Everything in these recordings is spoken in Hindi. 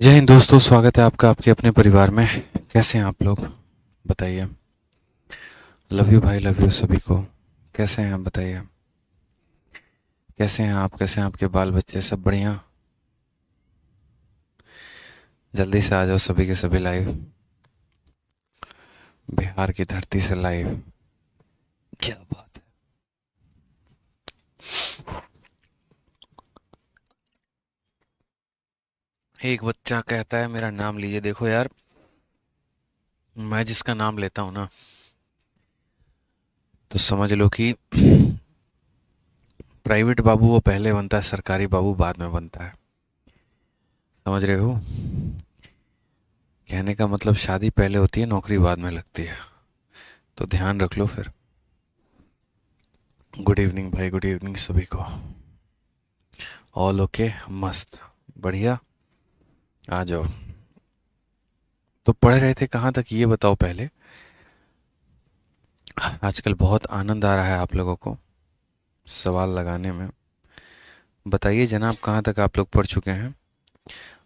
जय हिंद दोस्तों, स्वागत है आपका आपके अपने परिवार में। कैसे हैं आप लोग बताइए। लव यू भाई, लव यू सभी को। कैसे हैं आप बताइए। कैसे हैं आप, कैसे हैं आपके बाल बच्चे, सब बढ़िया। जल्दी से आ जाओ सभी के सभी लाइव, बिहार की धरती से लाइव। क्या बात है। एक बच्चा कहता है मेरा नाम लीजिए। देखो यार, मैं जिसका नाम लेता हूँ ना, तो समझ लो कि प्राइवेट बाबू वो पहले बनता है, सरकारी बाबू बाद में बनता है। समझ रहे हो। कहने का मतलब शादी पहले होती है, नौकरी बाद में लगती है। तो ध्यान रख लो फिर। गुड इवनिंग भाई, गुड इवनिंग सभी को। ऑल ओके, मस्त, बढ़िया। आ जाओ। तो पढ़ रहे थे कहाँ तक ये बताओ पहले। आजकल बहुत आनंद आ रहा है आप लोगों को सवाल लगाने में। बताइए जनाब, कहाँ तक आप लोग पढ़ चुके हैं।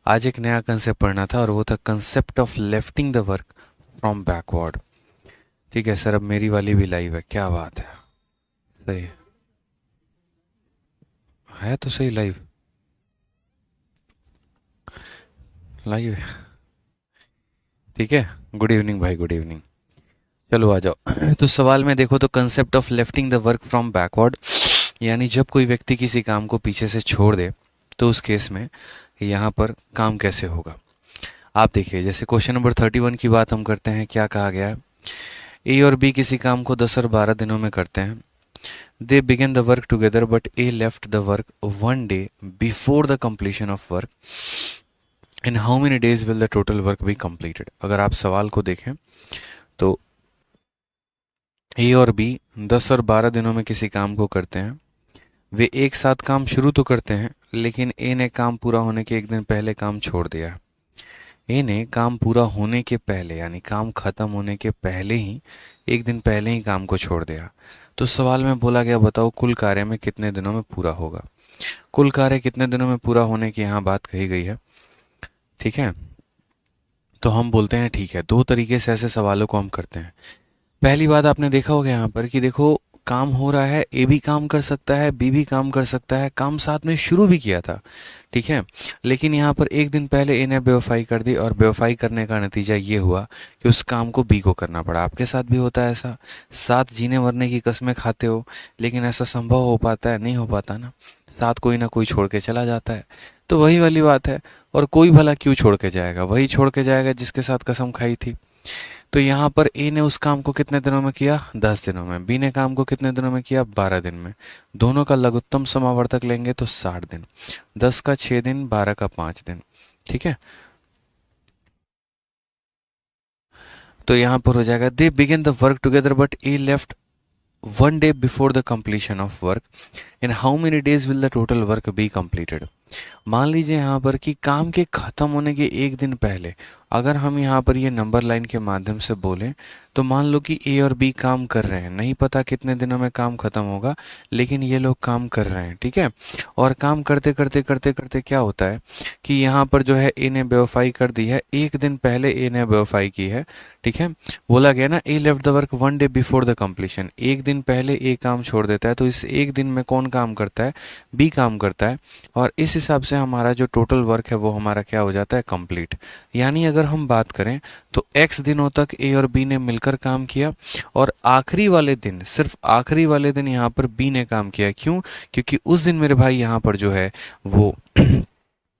आज एक नया कंसेप्ट पढ़ना था और वो था concept of lifting the work from backward. ठीक है सर, अब मेरी वाली भी लाइव है। क्या बात है। सही है तो सही, लाइव लाइव है। ठीक है। गुड इवनिंग भाई, गुड इवनिंग। चलो आ जाओ। तो सवाल में देखो तो concept of lifting the work from backward, यानी जब कोई व्यक्ति किसी काम को पीछे से छोड़ दे तो उस केस में यहाँ पर काम कैसे होगा। आप देखिए, जैसे क्वेश्चन नंबर 31 की बात हम करते हैं। क्या कहा गया है। ए और बी किसी काम को 10 और 12 दिनों में करते हैं। They began the work together but A left the work 1 day before the completion of work. In how many days will the total work be completed. अगर आप सवाल को देखें तो ए और बी 10 और 12 दिनों में किसी काम को करते हैं। वे एक साथ काम शुरू तो करते हैं, लेकिन ए ने काम पूरा होने के एक दिन पहले काम छोड़ दिया। ए ने काम पूरा होने के पहले, यानी काम खत्म होने के पहले ही, एक दिन पहले ही काम को छोड़ दिया। तो सवाल में बोला गया बताओ कुल कार्य में कितने दिनों में पूरा होगा। कुल कार्य कितने दिनों में पूरा होने की यहाँ बात कही गई है। ठीक है। तो हम बोलते हैं ठीक है, दो तरीके से ऐसे सवालों को हम करते हैं। पहली बात आपने देखा होगा यहाँ पर कि देखो, काम हो रहा है, ए भी काम कर सकता है, बी भी काम कर सकता है, काम साथ में शुरू भी किया था। ठीक है। लेकिन यहाँ पर एक दिन पहले ए ने बेवफाई कर दी और बेवफाई करने का नतीजा ये हुआ कि उस काम को बी को करना पड़ा। आपके साथ भी होता है ऐसा। साथ जीने मरने की कस्में खाते हो, लेकिन ऐसा संभव हो पाता है? नहीं हो पाता ना। साथ कोई ना कोई छोड़ के चला जाता है। तो वही वाली बात है। और कोई भला क्यों छोड़ के जाएगा, वही छोड़ के जाएगा जिसके साथ कसम खाई थी। तो यहाँ पर ए ने उस काम को कितने दिनों में किया? 10 दिनों में। बी ने काम को कितने दिनों में किया? 12 दिन में। दोनों का लघुत्तम समावर्तक लेंगे तो 60 दिन। 10 का 6 दिन, 12 का 5 दिन। ठीक है। तो यहाँ पर हो जाएगा दे begin the work together but A left 1 day before the completion of work. In how many days will the total work be completed. मान लीजिए यहाँ पर कि काम के खत्म होने के एक दिन पहले अगर हम यहाँ पर ये नंबर लाइन के माध्यम से बोलें तो मान लो कि ए और बी काम कर रहे हैं, नहीं पता कितने दिनों में काम खत्म होगा, लेकिन ये लोग काम कर रहे हैं। ठीक है। और काम करते करते करते करते क्या होता है कि यहाँ पर जो है ए ने बेवफाई कर दी है, एक दिन पहले ए ने बेवफाई की है। ठीक है। बोला गया ना A left the work 1 day before the completion, एक दिन पहले ए काम छोड़ देता है, तो इस एक दिन में कौन काम करता है? बी काम करता है। और इस हिसाब से हमारा जो टोटल वर्क है वो हमारा क्या हो जाता है? कंप्लीट। यानी अगर हम बात करें तो एक्स दिनों तक ए और बी ने मिलकर काम किया और आखिरी वाले दिन, सिर्फ आखिरी वाले दिन यहाँ पर बी ने काम किया। क्यों? क्योंकि उस दिन मेरे भाई यहाँ पर जो है वो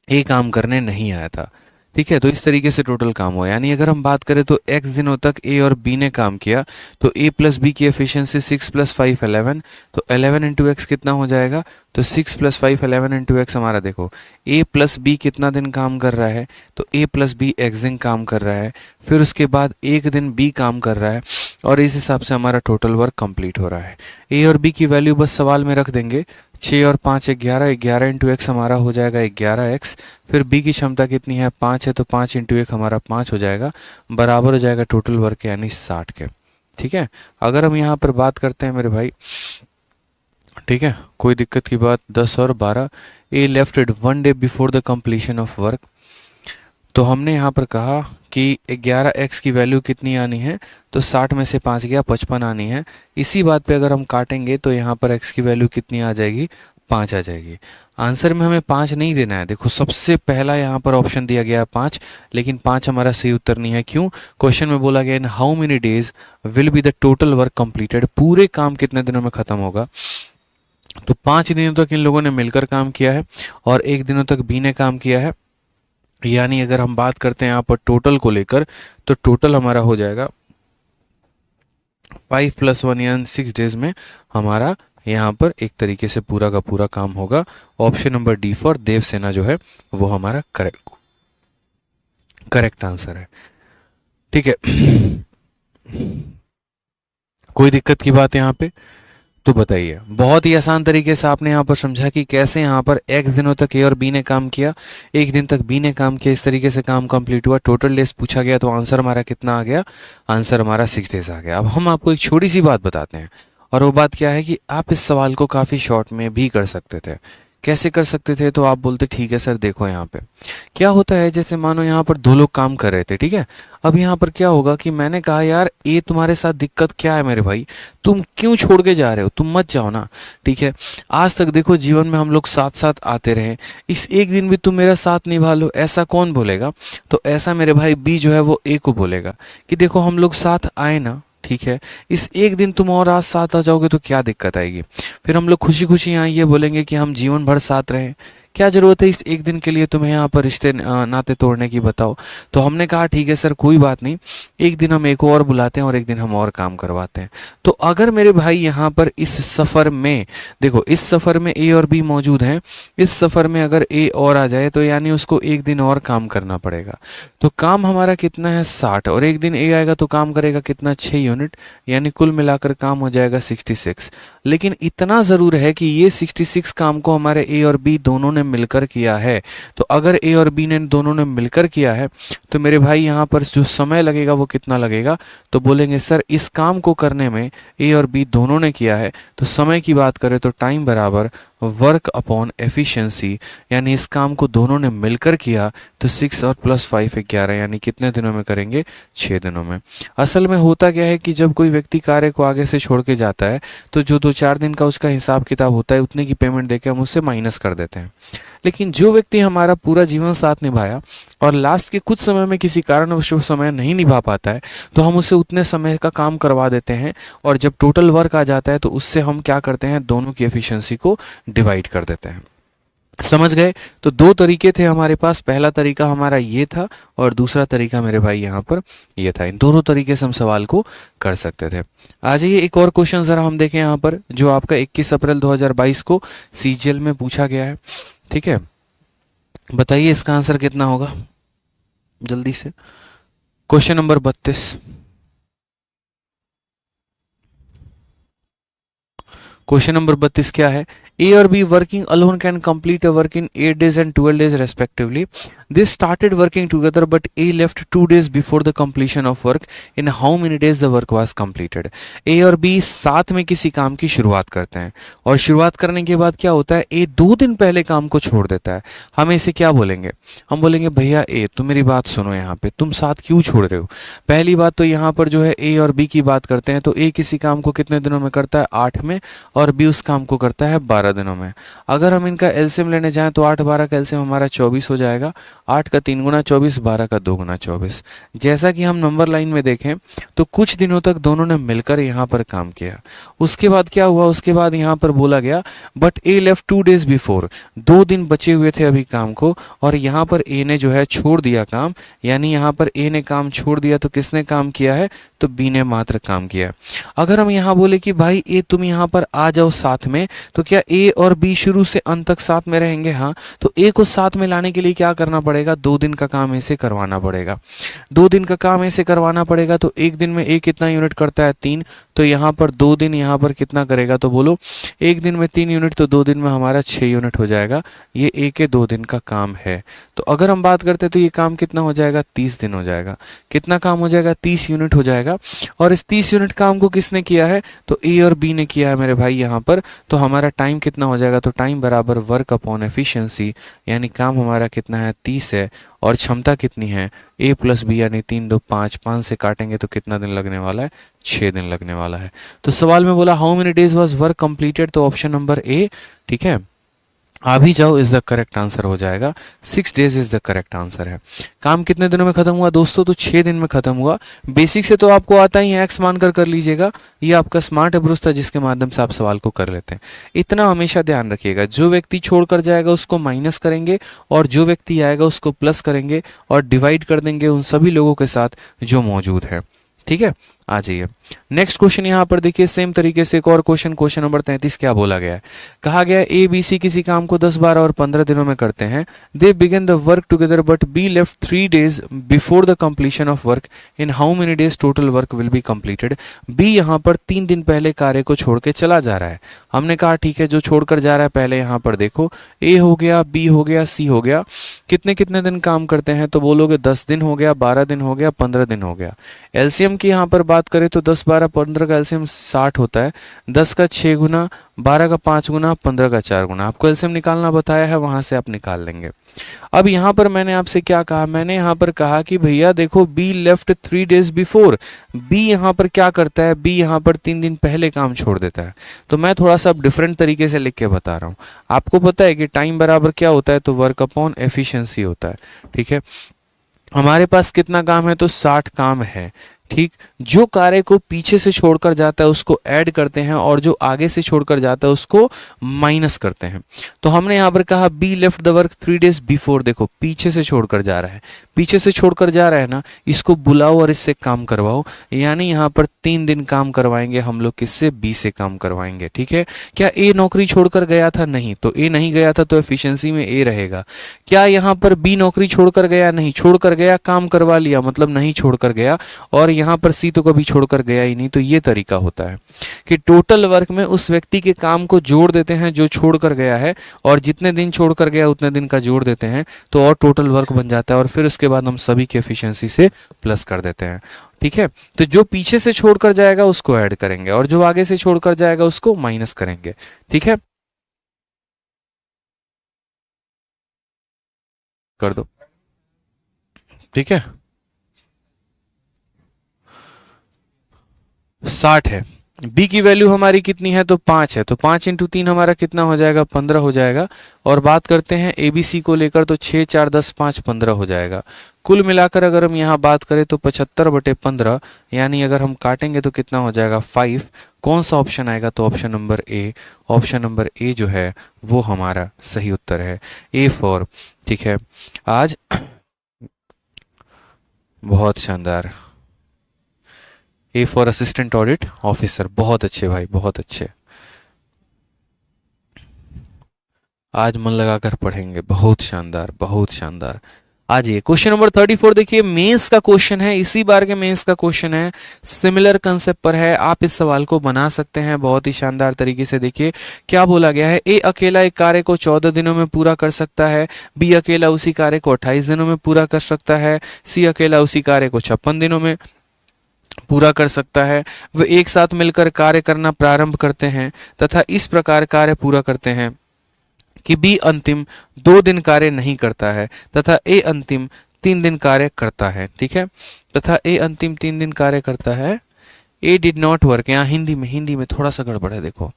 ए काम करने नहीं आया था। ठीक है। तो इस तरीके से टोटल काम हुआ। यानी अगर हम बात करें तो एक्स दिनों तक ए और बी ने काम किया, तो ए प्लस बी की एफिशिएंसी 6 + 5 11। तो 11 इंटू एक्स कितना हो जाएगा? तो 6 + 5 11 इंटू एक्स हमारा देखो, ए प्लस बी कितना दिन काम कर रहा है? तो ए प्लस बी एक्स दिन काम कर रहा है। फिर उसके बाद एक दिन बी काम कर रहा है और इस हिसाब से हमारा टोटल वर्क कंप्लीट हो रहा है। ए और बी की वैल्यू बस सवाल में रख देंगे। 6 और 5 11, 11 इंटू एक्स हमारा हो जाएगा 11x। फिर बी की क्षमता कितनी है? 5 है, तो 5 इंटू एक हमारा 5 हो जाएगा, बराबर हो जाएगा टोटल वर्क यानी 60 के। ठीक है। अगर हम यहाँ पर बात करते हैं मेरे भाई, ठीक है, कोई दिक्कत की बात, 10 और 12, A left it 1 day before the completion of work. तो हमने यहाँ पर कहा कि 11x की वैल्यू कितनी आनी है, तो 60 में से 5 गया 55 आनी है। इसी बात पे अगर हम काटेंगे तो यहाँ पर x की वैल्यू कितनी आ जाएगी, 5 आ जाएगी। आंसर में हमें 5 नहीं देना है, देखो सबसे पहला यहाँ पर ऑप्शन दिया गया है 5, लेकिन 5 हमारा सही उत्तर नहीं है। क्यों? क्वेश्चन में बोला गया in how many days will be the total work completed, पूरे काम कितने दिनों में खत्म होगा। तो 5 दिनों तक इन लोगों ने मिलकर काम किया है और 1 दिनों तक बी ने काम किया है। यानी अगर हम बात करते हैं यहाँ पर टोटल को लेकर, तो टोटल हमारा हो जाएगा 5 + 1 यानी 6 डेज में हमारा यहाँ पर एक तरीके से पूरा का पूरा काम होगा। Option number D for Devsena जो है वो हमारा करेक्ट आंसर है। ठीक है, कोई दिक्कत की बात यहाँ पे तो बताइए। बहुत ही आसान तरीके से आपने यहाँ पर समझा कि कैसे यहाँ पर x दिनों तक ए और बी ने काम किया, 1 दिन तक बी ने काम किया, इस तरीके से काम कंप्लीट हुआ, टोटल डेज पूछा गया तो आंसर हमारा कितना आ गया, आंसर हमारा 6 डेज आ गया। अब हम आपको एक छोटी सी बात बताते हैं, और वो बात क्या है कि आप इस सवाल को काफ़ी शॉर्ट में भी कर सकते थे। कैसे कर सकते थे? तो आप बोलते ठीक है सर, देखो यहाँ पे क्या होता है, जैसे मानो यहाँ पर 2 लोग काम कर रहे थे, ठीक है। अब यहाँ पर क्या होगा कि मैंने कहा यार ये तुम्हारे साथ दिक्कत क्या है मेरे भाई, तुम क्यों छोड़ के जा रहे हो, तुम मत जाओ ना, ठीक है। आज तक देखो जीवन में हम लोग साथ साथ आते रहे, इस एक दिन भी तुम मेरा साथ निभा लो, ऐसा कौन बोलेगा? तो ऐसा मेरे भाई बी जो है वो ए को बोलेगा कि देखो हम लोग साथ आए ना, ठीक है, इस एक दिन तुम और आज साथ आ जाओगे तो क्या दिक्कत आएगी। फिर हम लोग खुशी खुशी यहाँ ये बोलेंगे कि हम जीवन भर साथ रहें, क्या जरूरत है इस एक दिन के लिए तुम्हें यहाँ पर रिश्ते नाते तोड़ने की, बताओ। तो हमने कहा ठीक है सर कोई बात नहीं, एक दिन हम एक को और बुलाते हैं और एक दिन हम और काम करवाते हैं। तो अगर मेरे भाई यहाँ पर इस सफ़र में देखो, इस सफ़र में ए और बी मौजूद हैं, इस सफ़र में अगर ए और आ जाए तो यानी उसको एक दिन और काम करना पड़ेगा। तो काम हमारा कितना है 60, और एक दिन ए आएगा तो काम करेगा कितना 6 यूनिट, यानी कुल मिलाकर काम हो जाएगा 66। लेकिन इतना ज़रूर है कि ये 66 काम को हमारे ए और बी दोनों ने मिलकर किया है। तो अगर ए और बी ने दोनों ने मिलकर किया है तो मेरे भाई यहाँ पर जो समय लगेगा वो कितना लगेगा, तो बोलेंगे सर इस काम को करने में ए और बी दोनों ने किया है, तो समय की बात करें तो टाइम बराबर वर्क अपॉन एफिशिएंसी, यानी इस काम को दोनों ने मिलकर किया तो 6 और +5 11, यानी कितने दिनों में करेंगे, 6 दिनों में। असल में होता क्या है कि जब कोई व्यक्ति कार्य को आगे से छोड़ के जाता है तो जो 2-4 दिन का उसका हिसाब किताब होता है उतने की पेमेंट देके हम उससे माइनस कर देते हैं। लेकिन जो व्यक्ति हमारा पूरा जीवन साथ निभाया और लास्ट के कुछ समय में किसी कारणवश वो समय नहीं निभा पाता है तो हम उसे उतने समय का काम करवा देते हैं, और जब टोटल वर्क आ जाता है तो उससे हम क्या करते हैं, दोनों की एफिशिएंसी को डिवाइड कर देते हैं। समझ गए? तो 2 तरीके थे हमारे पास, पहला तरीका हमारा ये था और दूसरा तरीका मेरे भाई यहाँ पर ये था। इन दोनों तरीके से हम सवाल को कर सकते थे। आ जाइए एक और क्वेश्चन ज़रा हम देखें यहाँ पर, जो आपका 21 अप्रैल 2022 को सीजीएल में पूछा गया है। ठीक है, बताइए इसका आंसर कितना होगा जल्दी से। क्वेश्चन नंबर 32, क्वेश्चन नंबर 32 क्या है? A or B working alone can complete a work in 8 days and 12 days respectively. They started working together but A left 2 days before the completion of work. In how many days the work was completed? A और B साथ में किसी काम की शुरुआत करते हैं और शुरुआत करने के बाद क्या होता है, A 2 दिन पहले काम को छोड़ देता है। हम इसे क्या बोलेंगे? हम बोलेंगे भैया A तुम मेरी बात सुनो, यहाँ पे तुम साथ क्यों छोड़ रहे हो? पहली बात तो यहाँ पर जो है A और B की बात करते हैं तो A किसी काम को कितने दिनों में करता है, 8 में, और B उस काम को करता है 12 दिनों में। अगर हम इनका एलसीएम लेने जाएं तो 8-12 का एलसीएम हमारा 24 हो जाएगा, 8 का 3 गुना 24, 12 का 2 गुना 24। जैसा कि हम नंबर लाइन में देखें तो कुछ दिनों तक दोनों ने मिलकर यहाँ पर काम किया। उसके बाद क्या हुआ, उसके बाद यहाँ पर बोला गया but A left 2 days before, 2 दिन बचे हुए थे अभी काम को, और यहाँ पर ए ने जो है छोड़ दिया काम, यानी यहाँ पर ए ने काम छोड़ दिया तो किसने काम किया है, तो बी ने मात्र काम किया। अगर हम यहाँ बोले कि भाई ए तुम यहाँ पर आ जाओ साथ में, तो क्या ए और बी शुरू से अंत तक साथ में रहेंगे? हाँ, तो ए को साथ में लाने के लिए क्या करना पड़ेगा, 2 दिन का काम ऐसे करवाना पड़ेगा। 2 दिन का काम ऐसे करवाना पड़ेगा तो एक दिन में ए कितना यूनिट करता है, 3, तो यहाँ पर 2 दिन यहाँ पर कितना करेगा, तो बोलो एक दिन में 3 यूनिट, तो 2 दिन में हमारा 6 यूनिट हो जाएगा। ये ए के 2 दिन का काम है। तो अगर हम बात करते हैं तो ये काम कितना हो जाएगा, 30 दिन हो जाएगा। कितना काम हो जाएगा, 30 यूनिट हो जाएगा। और इस 30 यूनिट काम को किसने किया है, तो ए और बी ने किया है मेरे भाई यहाँ पर। तो हमारा टाइम कितना हो जाएगा, तो टाइम बराबर वर्क अपॉन एफिशिएंसी, यानी काम हमारा कितना है 30 है, और क्षमता कितनी है a प्लस बी, यानी 3 2 5, 5 से काटेंगे तो कितना दिन लगने वाला है, 6 दिन लगने वाला है। तो सवाल में बोला how many days was work completed, तो ऑप्शन नंबर ए, ठीक है, आ भी जाओ इज द करेक्ट आंसर हो जाएगा। 6 days is the correct answer है। काम कितने दिनों में खत्म हुआ दोस्तों, तो 6 दिन में खत्म हुआ। बेसिक से तो आपको आता ही है, एक्स मानकर कर लीजिएगा, ये आपका स्मार्ट अप्रोच था जिसके माध्यम से आप सवाल को कर लेते हैं। इतना हमेशा ध्यान रखिएगा, जो व्यक्ति छोड़कर जाएगा उसको माइनस करेंगे, और जो व्यक्ति आएगा उसको प्लस करेंगे, और डिवाइड कर देंगे उन सभी लोगों के साथ जो मौजूद है। ठीक है, आ जाइए नेक्स्ट क्वेश्चन। यहां पर देखिए सेम तरीके से एक और क्वेश्चन, क्वेश्चन नंबर 33 क्या बोला गया है। कहा गया है ए बी सी किसी काम को 10 12 और 15 दिनों में करते हैं। They begin the work together but B left 3 days before the completion of work, in how many days total work will be completed. B यहां पर 3 दिन पहले कार्य को छोड़ के चला जा रहा है। हमने कहा ठीक है, जो छोड़कर जा रहा है पहले यहां पर देखो, ए हो गया, बी हो गया, सी हो गया, कितने कितने दिन काम करते हैं, तो बोलोगे 10 दिन हो गया, 12 दिन हो गया, 15 दिन हो गया। एलसीएम की यहां पर बात करें तो 10 12 15 का एलसीएम 60 होता है, 10 का 6 गुना, 12 का 5 गुना, 15 का 4 गुना। आपको एलसीएम निकालना बताया है, वहां से आप निकाल लेंगे। अब यहां पर मैंने आपसे क्या कहा, मैंने यहां पर कहा कि भैया देखो B left 3 days before, B यहां पर क्या करता है, बी यहां पर 3 दिन पहले काम छोड़ देता है। तो मैं थोड़ा सा डिफरेंट तरीके से लिख के बता रहा हूं। आपको पता है कि टाइम बराबर क्या होता है, तो वर्क अपॉन एफिशिएंसी होता है। ठीक है, हमारे पास कितना काम है, तो 60 काम है। ठीक, जो कार्य को पीछे से छोड़कर जाता है उसको ऐड करते हैं, और जो आगे से छोड़कर जाता है उसको माइनस करते हैं। तो हमने यहां पर कहा be left the work 3 days before, देखो पीछे से छोड़कर जा रहा है, पीछे से छोड़कर जा रहा है ना, इसको बुलाओ और इससे काम करवाओ, यानी यहां पर 3 दिन काम करवाएंगे हम लोग, किससे, बी से काम करवाएंगे। ठीक है, क्या ए नौकरी छोड़कर गया था, नहीं, तो ए नहीं गया था, तो एफिशिएंसी में ए रहेगा। क्या यहां पर बी नौकरी छोड़कर गया, नहीं, छोड़कर गया, काम करवा लिया, मतलब नहीं छोड़कर गया, और यहां पर सी तो कभी छोड़कर गया ही नहीं। तो ये तरीका होता है कि टोटल वर्क में उस व्यक्ति के काम को जोड़ देते हैं जो छोड़कर गया है, और जितने दिन छोड़कर गया उतने दिन का जोड़ देते हैं, तो और टोटल वर्क बन जाता है, और फिर उसके बाद हम सभी की एफिशिएंसी से प्लस कर देते हैं। ठीक है, तो जो पीछे से छोड़कर जाएगा उसको ऐड करेंगे, और जो आगे से छोड़कर जाएगा उसको माइनस करेंगे। ठीक है, कर दो। ठीक है, 60 है, बी की वैल्यू हमारी कितनी है, तो 5 है, तो 5 इंटू 3 हमारा कितना हो जाएगा, 15 हो जाएगा। और बात करते हैं एबीसी को लेकर, तो 6 4 10 5 15 हो जाएगा। कुल मिलाकर अगर हम यहाँ बात करें तो 75/15, यानी अगर हम काटेंगे तो कितना हो जाएगा, 5। कौन सा ऑप्शन आएगा, तो option number A, option number A जो है वो हमारा सही उत्तर है, ए फॉर। ठीक है, आज बहुत शानदार, A for assistant audit officer, बहुत अच्छे भाई, बहुत अच्छे। आज मन लगाकर पढ़ेंगे, बहुत शानदार, बहुत शानदार। आज ये क्वेश्चन नंबर 34 देखिए, मेंस का क्वेश्चन है, इसी बार के मेंस का क्वेश्चन है, सिमिलर कंसेप्ट पर है। आप इस सवाल को बना सकते हैं बहुत ही शानदार तरीके से। देखिए क्या बोला गया है, ए अकेला एक कार्य को 14 दिनों में पूरा कर सकता है, बी अकेला उसी कार्य को 28 दिनों में पूरा कर सकता है, सी अकेला उसी कार्य को 56 दिनों में पूरा कर सकता है। वे एक साथ मिलकर कार्य करना प्रारंभ करते हैं तथा इस प्रकार कार्य पूरा करते हैं कि बी अंतिम 2 दिन कार्य नहीं करता है तथा ए अंतिम 3 दिन कार्य करता है। ठीक है, तथा ए अंतिम 3 दिन कार्य करता है। ए डिड नॉट वर्क, यहाँ हिंदी में थोड़ा सा गड़बड़ है, देखो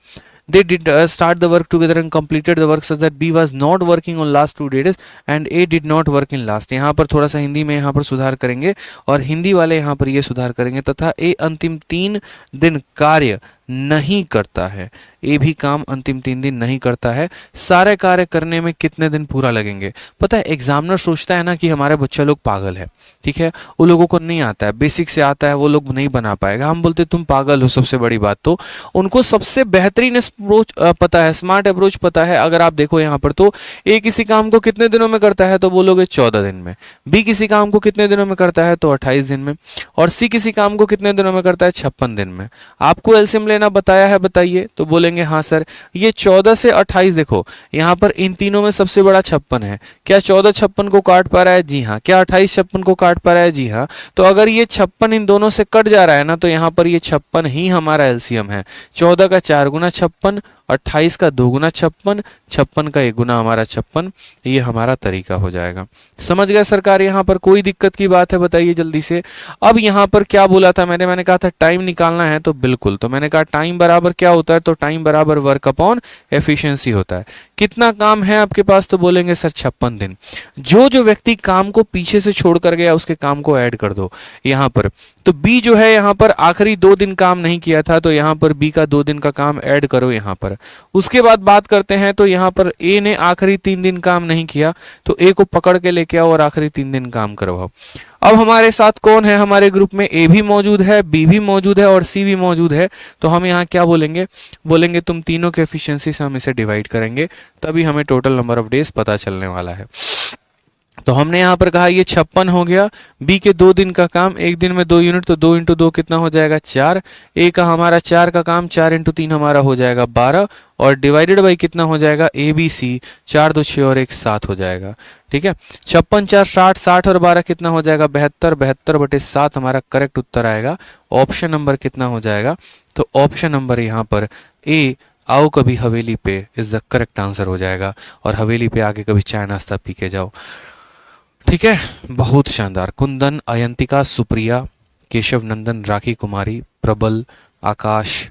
they did start the work together and completed the work such that B was not working on last 2 days and A did not work in last। यहाँ पर थोड़ा सा हिंदी में यहाँ पर सुधार करेंगे, और हिंदी वाले यहाँ पर ये सुधार करेंगे, तथा ए अंतिम 3 दिन कार्य नहीं करता है, ए भी काम अंतिम 3 दिन नहीं करता है। सारे कार्य करने में कितने दिन पूरा लगेंगे। पता है एग्जामिनर सोचता है ना कि हमारे बच्चे लोग पागल है, ठीक है, वो लोगों को नहीं आता है, बेसिक से आता है, वो लोग नहीं बना पाएगा। हम बोलते तुम पागल हो, सबसे बड़ी बात तो उनको सबसे बेहतरीन अप्रोच पता है, स्मार्ट अप्रोच पता है। अगर आप देखो यहाँ पर तो ए किसी काम को कितने दिनों में करता है, तो बोलोगे 14 दिन में, बी किसी काम को कितने दिनों में करता है, तो 28 दिन में, और सी किसी काम को कितने दिनों में करता है, 56 दिन में। आपको एलसीएम लेना बताया है, बताइए, तो बोलेंगे हाँ सर। ये 14 से 28, देखो यहाँ पर इन तीनों में सबसे बड़ा 56 है। क्या 14 56 को काट पा रहा है, जी हाँ। क्या 28 56 को काट पा रहा है, जी हाँ। तो अगर ये 56 इन दोनों से कट जा रहा है ना, तो यहाँ पर ये 56 ही हमारा एलसीएम है। 14 का 4 गुना 56 56, 28 का 2 गुना 56, 56 का 1 गुना हमारा 56, ये हमारा तरीका हो जाएगा। समझ गए सरकार? यहाँ पर कोई दिक्कत की बात है बताइए जल्दी से। अब यहाँ पर क्या बोला था मैंने कहा था टाइम निकालना है, तो बिल्कुल, तो मैंने कहा टाइम बराबर क्या होता है, तो टाइम बराबर वर्क अपॉन एफिशिएंसी होता है। कितना काम है आपके पास, तो बोलेंगे सर 56 दिन। जो जो व्यक्ति काम को पीछे से छोड़ कर गया उसके काम को ऐड कर दो यहाँ पर। तो बी जो है यहाँ पर आखिरी 2 दिन काम नहीं किया था, तो यहाँ पर बी का 2 दिन का काम ऐड करो यहाँ पर। उसके बाद बात करते हैं, तो यहाँ पर ए ने आखिरी 3 दिन काम नहीं किया, तो ए को पकड़ के लेके आओ और आखिरी 3 दिन काम करवाओ। अब हमारे साथ कौन है, हमारे ग्रुप में ए भी मौजूद है, बी भी मौजूद है और सी भी मौजूद है। तो हम यहाँ क्या बोलेंगे, बोलेंगे तुम तीनों के एफिशिएंसी से हम इसे डिवाइड करेंगे, तभी हमें टोटल नंबर ऑफ डेज पता चलने वाला है। तो हमने यहाँ पर कहा ये 56 हो गया, बी के 2 दिन का काम, 1 दिन में 2 यूनिट, तो 2 × 2 कितना हो जाएगा 4, ए का हमारा 4 का काम, 4 × 3 हमारा हो जाएगा 12, और डिवाइडेड बाई कितना हो जाएगा ए बी सी, 4 2 6 और 1 7 हो जाएगा। ठीक है, 56 4 60, 60 और 12 कितना हो जाएगा 72, 72/7 हमारा करेक्ट उत्तर आएगा। ऑप्शन नंबर कितना हो जाएगा, तो ऑप्शन नंबर यहाँ पर ए, आओ कभी हवेली पे, इज द करेक्ट आंसर हो जाएगा। और हवेली पे आके कभी चाय नाश्ता पी के जाओ। ठीक है, बहुत शानदार। कुंदन, अयंतिका, सुप्रिया, केशव नंदन, राखी कुमारी, प्रबल, आकाश,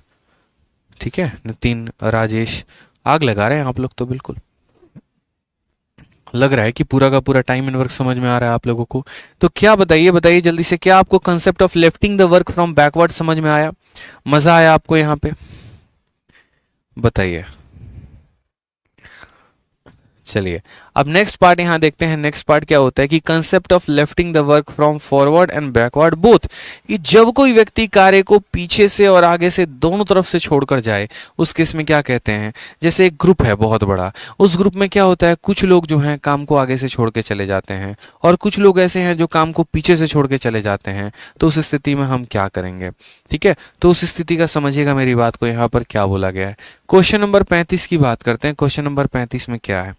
ठीक है, नितिन, राजेश, आग लगा रहे हैं आप लोग तो। बिल्कुल लग रहा है कि पूरा का पूरा टाइम एंड वर्क समझ में आ रहा है आप लोगों को। तो क्या बताइए जल्दी से, क्या आपको concept of lifting the work from backward समझ में आया? मजा आया आपको यहाँ पे? बताइए। चलिए अब नेक्स्ट पार्ट यहाँ देखते हैं। नेक्स्ट पार्ट क्या होता है कि concept of lifting the work from forward and backward both, कि जब कोई व्यक्ति कार्य को पीछे से और आगे से दोनों तरफ से छोड़कर जाए उस केस में क्या कहते हैं। जैसे एक ग्रुप है बहुत बड़ा, उस ग्रुप में क्या होता है, कुछ लोग जो हैं काम को आगे से छोड़ के चले जाते हैं और कुछ लोग ऐसे हैं जो काम को पीछे से छोड़ के चले जाते हैं। तो उस स्थिति में हम क्या करेंगे? ठीक है, तो उस स्थिति का समझिएगा मेरी बात को, यहाँ पर क्या बोला गया है। क्वेश्चन नंबर 35 की बात करते हैं। क्वेश्चन नंबर 35 में क्या है,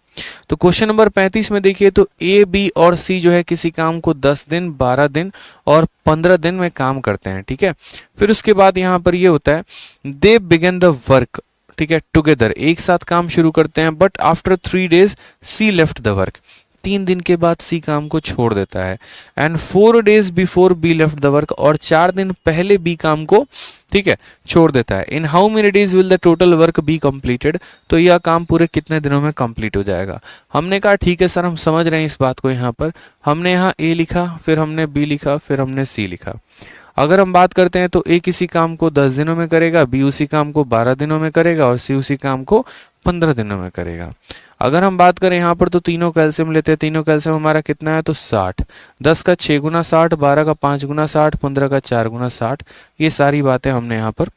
तो क्वेश्चन नंबर 35 में देखिए, तो ए बी और सी जो है किसी काम को 10 दिन, 12 दिन और 15 दिन में काम करते हैं। ठीक है, फिर उसके बाद यहाँ पर ये होता है दे बिगन द वर्क, ठीक है, टुगेदर, एक साथ काम शुरू करते हैं। But after 3 days C left the work, 3 दिन के बाद सी काम को छोड़ देता है। And 4 days before be left the work, और 4 दिन पहले बी काम को, ठीक है, छोड़ देता है। इन how many days will the total work be completed, तो यह काम पूरे कितने दिनों में कंप्लीट हो जाएगा। हमने कहा ठीक है सर, हम समझ रहे हैं इस बात को। यहाँ पर हमने यहाँ ए लिखा, फिर हमने बी लिखा, फिर हमने सी लिखा। अगर हम बात करते हैं तो ए किसी काम को 10 दिनों में करेगा, बी उसी काम को 12 दिनों में करेगा और सी उसी काम को 15 दिनों में करेगा। अगर हम बात करें यहाँ पर तो तीनों कैल्शियम लेते हैं, तीनों कैल्शियम हमारा कितना है, तो 60, 10 का 6 गुना 60, 12 का 5 गुना 60, 15 का 4 गुना 60। ये सारी बातें हमने यहाँ पर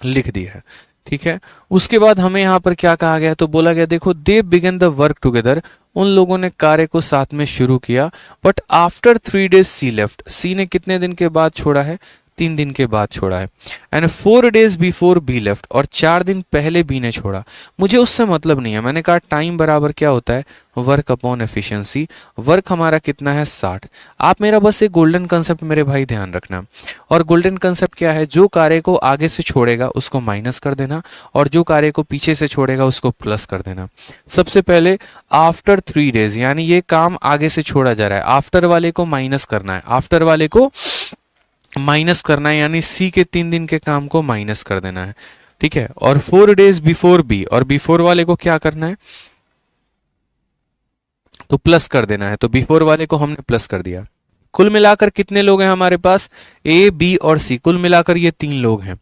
लिख दी है। ठीक है, उसके बाद हमें यहाँ पर क्या कहा गया, तो बोला गया देखो they begin the work together, उन लोगों ने कार्य को साथ में शुरू किया। But after 3 days C left, C ने कितने दिन के बाद छोड़ा है, 3 दिन के बाद छोड़ा है। And 4 days before be left, और 4 दिन पहले बी ने छोड़ा। मुझे उससे मतलब नहीं है, मैंने कहा टाइम बराबर क्या होता है, वर्क अपॉन एफिशिएंसी। वर्क हमारा कितना है 60। आप मेरा बस एक गोल्डन कंसेप्ट मेरे भाई ध्यान रखना, और गोल्डन कंसेप्ट क्या है, जो कार्य को आगे से छोड़ेगा उसको माइनस कर देना और जो कार्य को पीछे से छोड़ेगा उसको प्लस कर देना। सबसे पहले आफ्टर 3 days, यानी ये काम आगे से छोड़ा जा रहा है, आफ्टर वाले को माइनस करना है, आफ्टर वाले को माइनस करना है, यानी सी के 3 दिन के काम को माइनस कर देना है। ठीक है, और 4 days बिफोर बी, और बिफोर वाले को क्या करना है, तो प्लस कर देना है। तो बिफोर वाले को हमने प्लस कर दिया। कुल मिलाकर कितने लोग हैं हमारे पास, ए बी और सी, कुल मिलाकर ये 3 लोग हैं।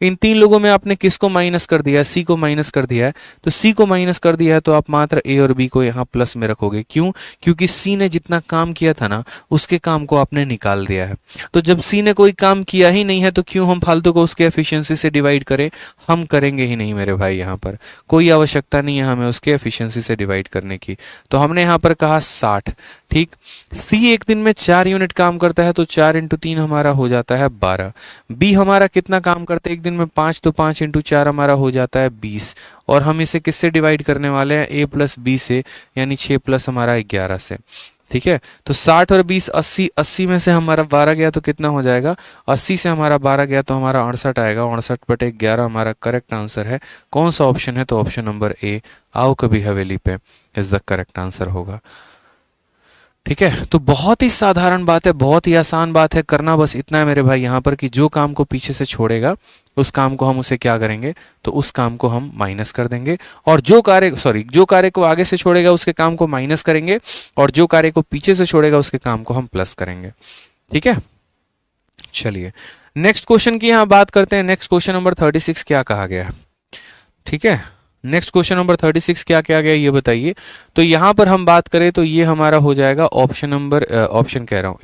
इन 3 लोगों में आपने किसको माइनस कर दिया है, सी को माइनस कर दिया है। तो सी को माइनस कर दिया है तो आप मात्र ए और बी को यहाँ प्लस में रखोगे। क्यों? क्योंकि सी ने जितना काम किया था ना उसके काम को आपने निकाल दिया है। तो जब सी ने कोई काम किया ही नहीं है तो क्यों हम फालतू को उसके एफिशिएंसी से डिवाइड करें, हम करेंगे ही नहीं मेरे भाई। यहाँ पर कोई आवश्यकता नहीं है हमें उसके एफिशिएंसी से डिवाइड करने की। तो हमने यहाँ पर कहा 60। ठीक, सी एक दिन में 4 यूनिट काम करता है तो 4 × 3 हमारा हो जाता है 12। बी हमारा कितना काम करता है एक दिन में 5, तो 5 × 4 हमारा हो जाता है 20। और हम इसे किससे डिवाइड करने वाले हैं, a + b से, यानी 6 + हमारा 11 से। ठीक है, तो 60 और 20 80, 80 में से हमारा 12 गया तो कितना हो जाएगा, 80 से हमारा 12 गया तो हमारा 68 आएगा, 68/11 हमारा करेक्ट आंसर है। कौन सा ऑप्शन है, तो ऑप्शन नंबर ए, आओ कभी हवेली पे इज द करेक्ट आंसर होगा। ठीक है, तो बहुत ही साधारण बात है, बहुत ही आसान बात है, करना बस इतना है मेरे भाई यहाँ पर कि जो काम को पीछे से छोड़ेगा उस काम को हम उसे क्या करेंगे, तो उस काम को हम माइनस कर देंगे, और जो कार्य को आगे से छोड़ेगा उसके काम को माइनस करेंगे, और जो कार्य को पीछे से छोड़ेगा उसके काम को हम प्लस करेंगे। ठीक है, चलिए नेक्स्ट क्वेश्चन की यहाँ बात करते हैं। नेक्स्ट क्वेश्चन नंबर 36 क्या कहा गया है। ठीक है, नेक्स्ट क्वेश्चन नंबर 36 क्या क्या गया ये बताइए। तो यहां पर हम बात करें तो ये हमारा हो जाएगा ऑप्शन कह रहा हूं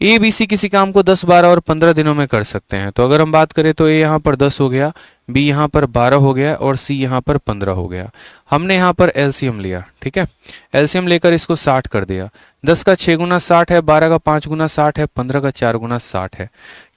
ए बी सी किसी काम को 10 12 और 15 दिनों में कर सकते हैं। तो अगर हम बात करें तो ए यहाँ पर 10 हो गया, बी यहाँ पर 12 हो गया और सी यहाँ पर 15 हो गया। हमने यहाँ पर एलसीएम लिया, ठीक है, एलसीएम लेकर इसको 60 कर दिया। 10 का 6 गुना 60 है, 12 का 5 गुना 60 है, 15 का 4 गुना 60 है।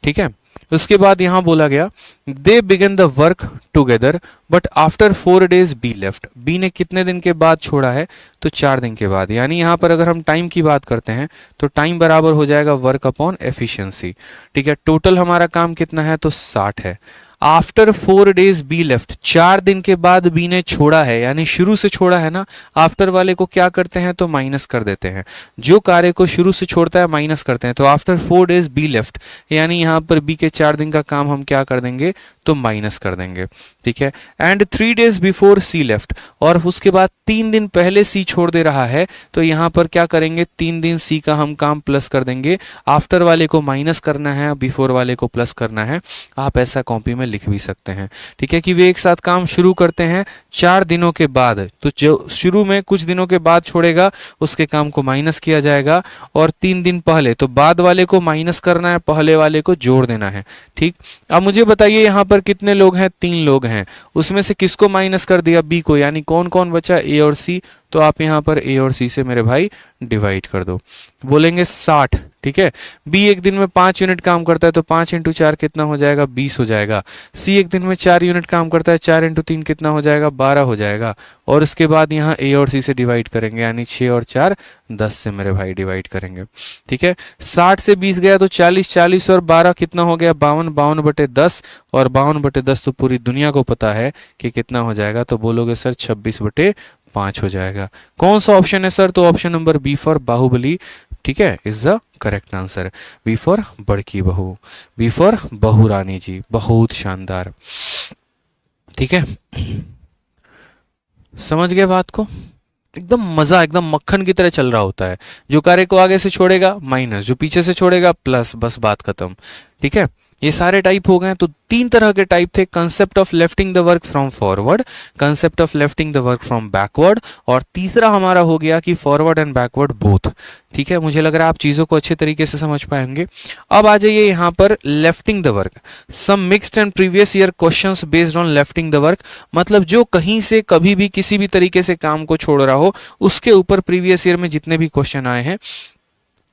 ठीक है, उसके बाद यहां बोला गया they begin the work together but after 4 days B left. B ने कितने दिन के बाद छोड़ा है, तो 4 दिन के बाद। यानी यहां पर अगर हम टाइम की बात करते हैं तो टाइम बराबर हो जाएगा वर्क अपॉन एफिशिएंसी। ठीक है, टोटल हमारा काम कितना है, तो 60 है। आफ्टर 4 days बी लेफ्ट, 4 दिन के बाद बी ने छोड़ा है, यानी शुरू से छोड़ा है ना, आफ्टर वाले को क्या करते हैं, तो माइनस कर देते हैं। जो कार्य को शुरू से छोड़ता है माइनस करते हैं। तो आफ्टर 4 days बी लेफ्ट, यानी यहां पर बी के 4 दिन का काम हम क्या कर देंगे, तो माइनस कर देंगे। ठीक है, and 3 days before C left, और उसके बाद 3 दिन पहले सी छोड़ दे रहा है, तो यहां पर क्या करेंगे, 3 दिन सी का हम काम प्लस कर देंगे। आफ्टर वाले को माइनस करना है, बिफोर वाले को प्लस करना है। आप ऐसा कॉपी में लिख भी सकते हैं। ठीक है, कि वे एक साथ काम शुरू करते हैं 4 दिनों के बाद। तो जो शुरू में कुछ दिनों के बाद छोड़ेगा उसके काम को माइनस किया जाएगा, और 3 दिन पहले, तो बाद वाले को माइनस करना है, पहले वाले को जोड़ देना है। ठीक, अब मुझे बताइए यहां पर कितने लोग हैं, 3 लोग हैं। उसमें से किसको माइनस कर दिया, बी को, यानी कौन कौन बचा, ए और सी। तो आप यहां पर ए और सी से मेरे भाई डिवाइड कर दो, बोलेंगे 60। ठीक है, बी एक दिन में 5 यूनिट काम करता है, तो 5 × 4 कितना हो जाएगा, 20 हो जाएगा। सी एक दिन में 4 यूनिट काम करता है, 4 × 3 कितना हो जाएगा, 12 हो जाएगा। और उसके बाद यहाँ ए और सी से डिवाइड करेंगे, यानी 6 और 4 10 से मेरे भाई डिवाइड करेंगे। ठीक है, 60 से 20 गया तो 40, 40 और 12 कितना हो गया, 52, 52/10, और 52/10 तो पूरी दुनिया को पता है कि कितना हो जाएगा। तो बोलोगे सर 26/5 हो जाएगा। कौन सा ऑप्शन है सर, तो option number B for Baahubali, ठीक है, is the correct answer. B for Badki Bahu, B for बहू रानी जी, बहुत शानदार। ठीक है, समझ गए बात को, एकदम मजा, एकदम मक्खन की तरह चल रहा होता है। जो कार्य को आगे से छोड़ेगा माइनस, जो पीछे से छोड़ेगा प्लस, बस बात खत्म। ठीक है, ये सारे टाइप हो गए। तो 3 तरह के टाइप थे, concept of lifting the work from forward, concept of lifting the work from backward, और तीसरा हमारा हो गया कि फॉरवर्ड एंड बैकवर्ड बोथ। ठीक है, मुझे लग रहा है आप चीजों को अच्छे तरीके से समझ पाएंगे। अब आ जाइए यहाँ पर lefting the work, some mixed and previous year questions based on lefting the work. मतलब जो कहीं से कभी भी किसी भी तरीके से काम को छोड़ रहा हो, उसके ऊपर प्रीवियस ईयर में जितने भी क्वेश्चन आए हैं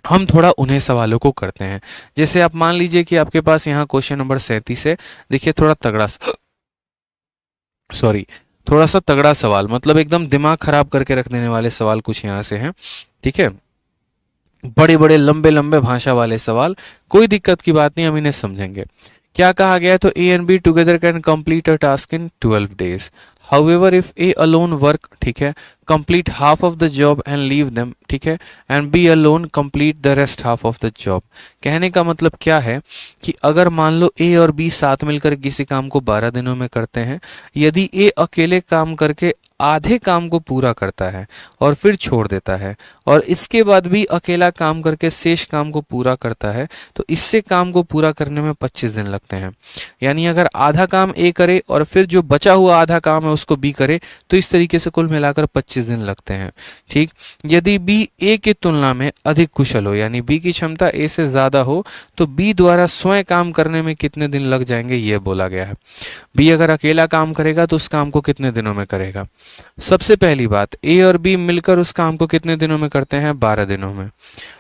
हम थोड़ा उन्हें सवालों को करते हैं। जैसे आप मान लीजिए कि आपके पास यहाँ क्वेश्चन नंबर 37 है। देखिए थोड़ा तगड़ा सवाल, मतलब एकदम दिमाग खराब करके रख देने वाले सवाल कुछ यहाँ से हैं। ठीक है, बड़े बड़े लंबे लंबे भाषा वाले सवाल, कोई दिक्कत की बात नहीं, हम इन्हें समझेंगे। क्या कहा गया है, तो A and B together can complete a task in 12 days। However if A alone work, ठीक है, complete half of the job and leave them, ठीक है, and B alone complete the rest half of the job. कहने का मतलब क्या है कि अगर मान लो ए और बी साथ मिलकर किसी काम को 12 दिनों में करते हैं, यदि ए अकेले काम करके आधे काम को पूरा करता है और फिर छोड़ देता है, और इसके बाद भी अकेला काम करके शेष काम को पूरा करता है, तो इससे काम को पूरा करने में 25 दिन लगते हैं। यानी अगर आधा काम ए करे और फिर जो बचा हुआ आधा काम है उसको बी करे, तो इस तरीके से कुल मिलाकर 25 दिन लगते हैं। ठीक, यदि बी ए की तुलना में अधिक कुशल हो, यानी बी की क्षमता ए से ज्यादा हो, तो बी द्वारा स्वयं काम करने में कितने दिन लग जाएंगे, ये बोला गया है। बी अगर अकेला काम करेगा तो उस काम को कितने दिनों में करेगा। सबसे पहली बात, ए और बी मिलकर उस काम को कितने दिनों में करते हैं, 12 दिनों में।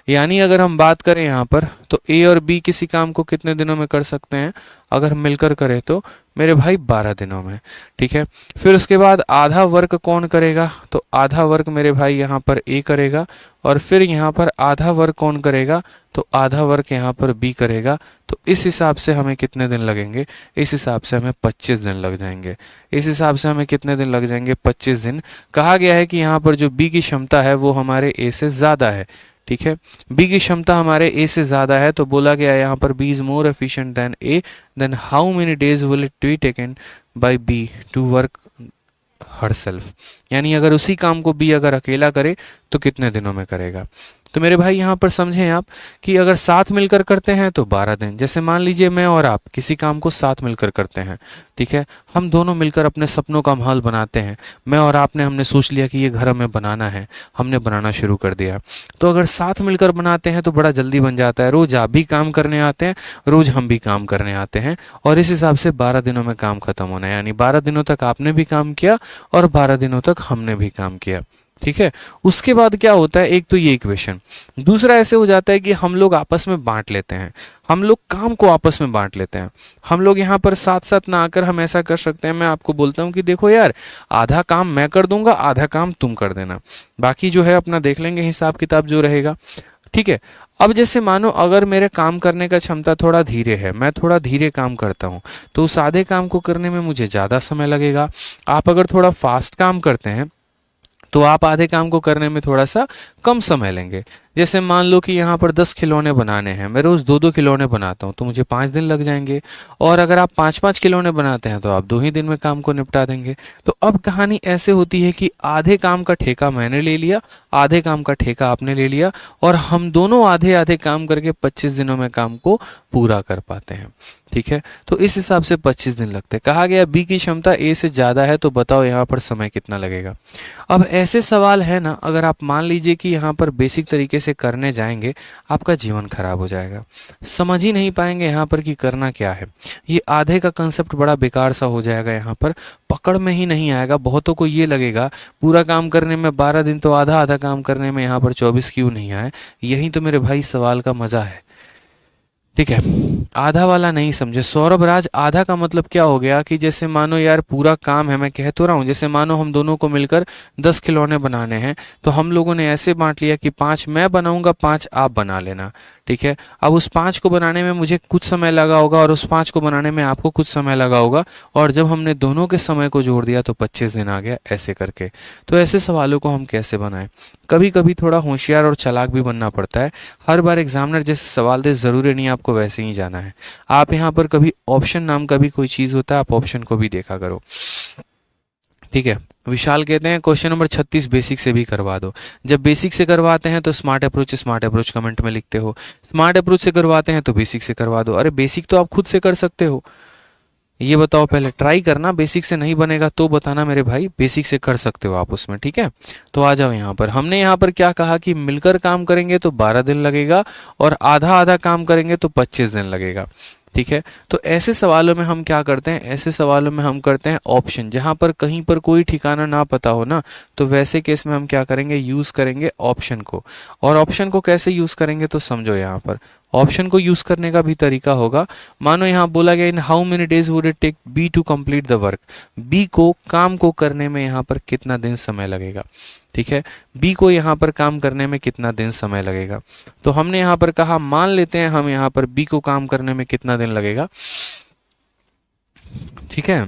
यानी अगर हम बात करें यहाँ पर, तो ए और बी किसी काम को कितने दिनों में कर सकते हैं, अगर हम मिलकर करें तो मेरे भाई 12 दिनों में। ठीक है, फिर उसके बाद आधा वर्क कौन करेगा, तो आधा वर्क मेरे भाई यहाँ पर ए करेगा, और फिर यहाँ पर आधा वर्क कौन करेगा, तो आधा वर्क यहाँ पर बी करेगा। तो इस हिसाब से हमें कितने दिन लगेंगे, इस हिसाब से हमें 25 दिन लग जाएंगे। इस हिसाब से हमें कितने दिन लग जाएंगे, 25 दिन। कहा गया है कि यहाँ पर जो बी की क्षमता है वो हमारे ए से ज़्यादा है। ठीक है, बी की क्षमता हमारे ए से ज़्यादा है, तो बोला गया है यहाँ पर B is more efficient than A, then how many days will it be taken by B to work herself. यानी अगर उसी काम को बी अगर अकेला करे तो कितने दिनों में करेगा। तो मेरे भाई यहाँ पर समझें आप कि अगर साथ मिलकर करते हैं तो 12 दिन। जैसे मान लीजिए मैं और आप किसी काम को साथ मिलकर करते हैं, ठीक है, हम दोनों मिलकर अपने सपनों का महल बनाते हैं। मैं और आपने हमने सोच लिया कि ये घर हमें बनाना है, हमने बनाना शुरू कर दिया। तो अगर साथ मिलकर बनाते हैं तो बड़ा जल्दी बन जाता है। रोज आप भी काम करने आते हैं, रोज हम भी काम करने आते हैं, और इस हिसाब से 12 दिनों में काम खत्म होना है। यानी 12 दिनों तक आपने भी काम किया और 12 दिनों तक हमने भी काम किया। ठीक है, उसके बाद क्या होता है, एक तो ये इक्वेशन, दूसरा ऐसे हो जाता है कि हम लोग आपस में बांट लेते हैं, हम लोग काम को आपस में बांट लेते हैं। हम लोग यहाँ पर साथ साथ ना आकर हम ऐसा कर सकते हैं, मैं आपको बोलता हूँ कि देखो यार, आधा काम मैं कर दूंगा, आधा काम तुम कर देना, बाकी जो है अपना देख लेंगे हिसाब किताब जो रहेगा। ठीक है, अब जैसे मानो अगर मेरे काम करने का क्षमता थोड़ा धीरे है, मैं थोड़ा धीरे काम करता हूँ, तो उस आधे काम को करने में मुझे ज़्यादा समय लगेगा। आप अगर थोड़ा फास्ट काम करते हैं तो आप आधे काम को करने में थोड़ा सा कम समय लेंगे। जैसे मान लो कि यहाँ पर 10 खिलौने बनाने हैं, मैं रोज़ 2-2 खिलौने बनाता हूँ तो मुझे 5 दिन लग जाएंगे, और अगर आप 5-5 खिलौने बनाते हैं तो आप 2 ही दिन में काम को निपटा देंगे। तो अब कहानी ऐसे होती है कि आधे काम का ठेका मैंने ले लिया, आधे काम का ठेका आपने ले लिया, और हम दोनों आधे आधे काम करके 25 दिनों में काम को पूरा कर पाते हैं। ठीक है, तो इस हिसाब से 25 दिन लगते हैं। कहा गया बी की क्षमता ए से ज़्यादा है, तो बताओ यहाँ पर समय कितना लगेगा। अब ऐसे सवाल है ना, अगर आप मान लीजिए कि यहाँ पर बेसिक तरीके से करने जाएंगे, आपका जीवन खराब हो जाएगा, समझ ही नहीं पाएंगे यहाँ पर कि करना क्या है। ये आधे का कंसेप्ट बड़ा बेकार सा हो जाएगा, यहाँ पर पकड़ में ही नहीं आएगा। बहुतों को ये लगेगा पूरा काम करने में 12 दिन, तो आधा आधा काम करने में यहाँ पर 24 क्यों नहीं आए। यही तो मेरे भाई सवाल का मजा है। ठीक है, आधा वाला नहीं समझे सौरभ राज। आधा का मतलब क्या हो गया कि जैसे मानो यार पूरा काम है, मैं कह तो रहा हूँ, जैसे मानो हम दोनों को मिलकर 10 खिलौने बनाने हैं, तो हम लोगों ने ऐसे बांट लिया कि 5 मैं बनाऊंगा, 5 आप बना लेना। ठीक है, अब उस 5 को बनाने में मुझे कुछ समय लगा होगा और उस 5 को बनाने में आपको कुछ समय लगा होगा, और जब हमने दोनों के समय को जोड़ दिया तो 25 दिन आ गया, ऐसे करके। तो ऐसे सवालों को हम कैसे बनाएं। कभी कभी थोड़ा होशियार और चालाक भी बनना पड़ता है। हर बार एग्जामिनर जैसे सवाल दे ज़रूरी नहीं आपको वैसे ही जाना है। आप यहाँ पर कभी ऑप्शन नाम का भी कोई चीज़ होता है, आप ऑप्शन को भी देखा करो। ठीक है, विशाल कहते हैं क्वेश्चन नंबर 36 बेसिक से भी करवा दो। जब बेसिक से करवाते हैं तो स्मार्ट अप्रोच कमेंट में लिखते हो, स्मार्ट अप्रोच से करवाते हैं तो बेसिक से करवा दो। अरे बेसिक तो आप खुद से कर सकते हो, ये बताओ पहले, ट्राई करना। बेसिक से नहीं बनेगा तो बताना मेरे भाई, बेसिक से कर सकते हो आप उसमें। ठीक है, तो आ जाओ यहाँ पर। हमने यहाँ पर क्या कहा कि मिलकर काम करेंगे तो 12 दिन लगेगा, और आधा आधा काम करेंगे तो 25 दिन लगेगा। ठीक है, तो ऐसे सवालों में हम क्या करते हैं, ऐसे सवालों में हम करते हैं ऑप्शन। जहाँ पर कहीं पर कोई ठिकाना ना पता हो ना, तो वैसे केस में हम क्या करेंगे, यूज़ करेंगे ऑप्शन को। और ऑप्शन को कैसे यूज़ करेंगे तो समझो, यहाँ पर ऑप्शन को यूज़ करने का भी तरीका होगा। मानो यहाँ बोला गया in how many days would it take B to complete the work. B को काम को करने में यहाँ पर कितना दिन समय लगेगा। ठीक है, बी को यहाँ पर काम करने में कितना दिन समय लगेगा। तो हमने यहाँ पर कहा, मान लेते हैं हम यहाँ पर बी को काम करने में कितना दिन लगेगा। ठीक है,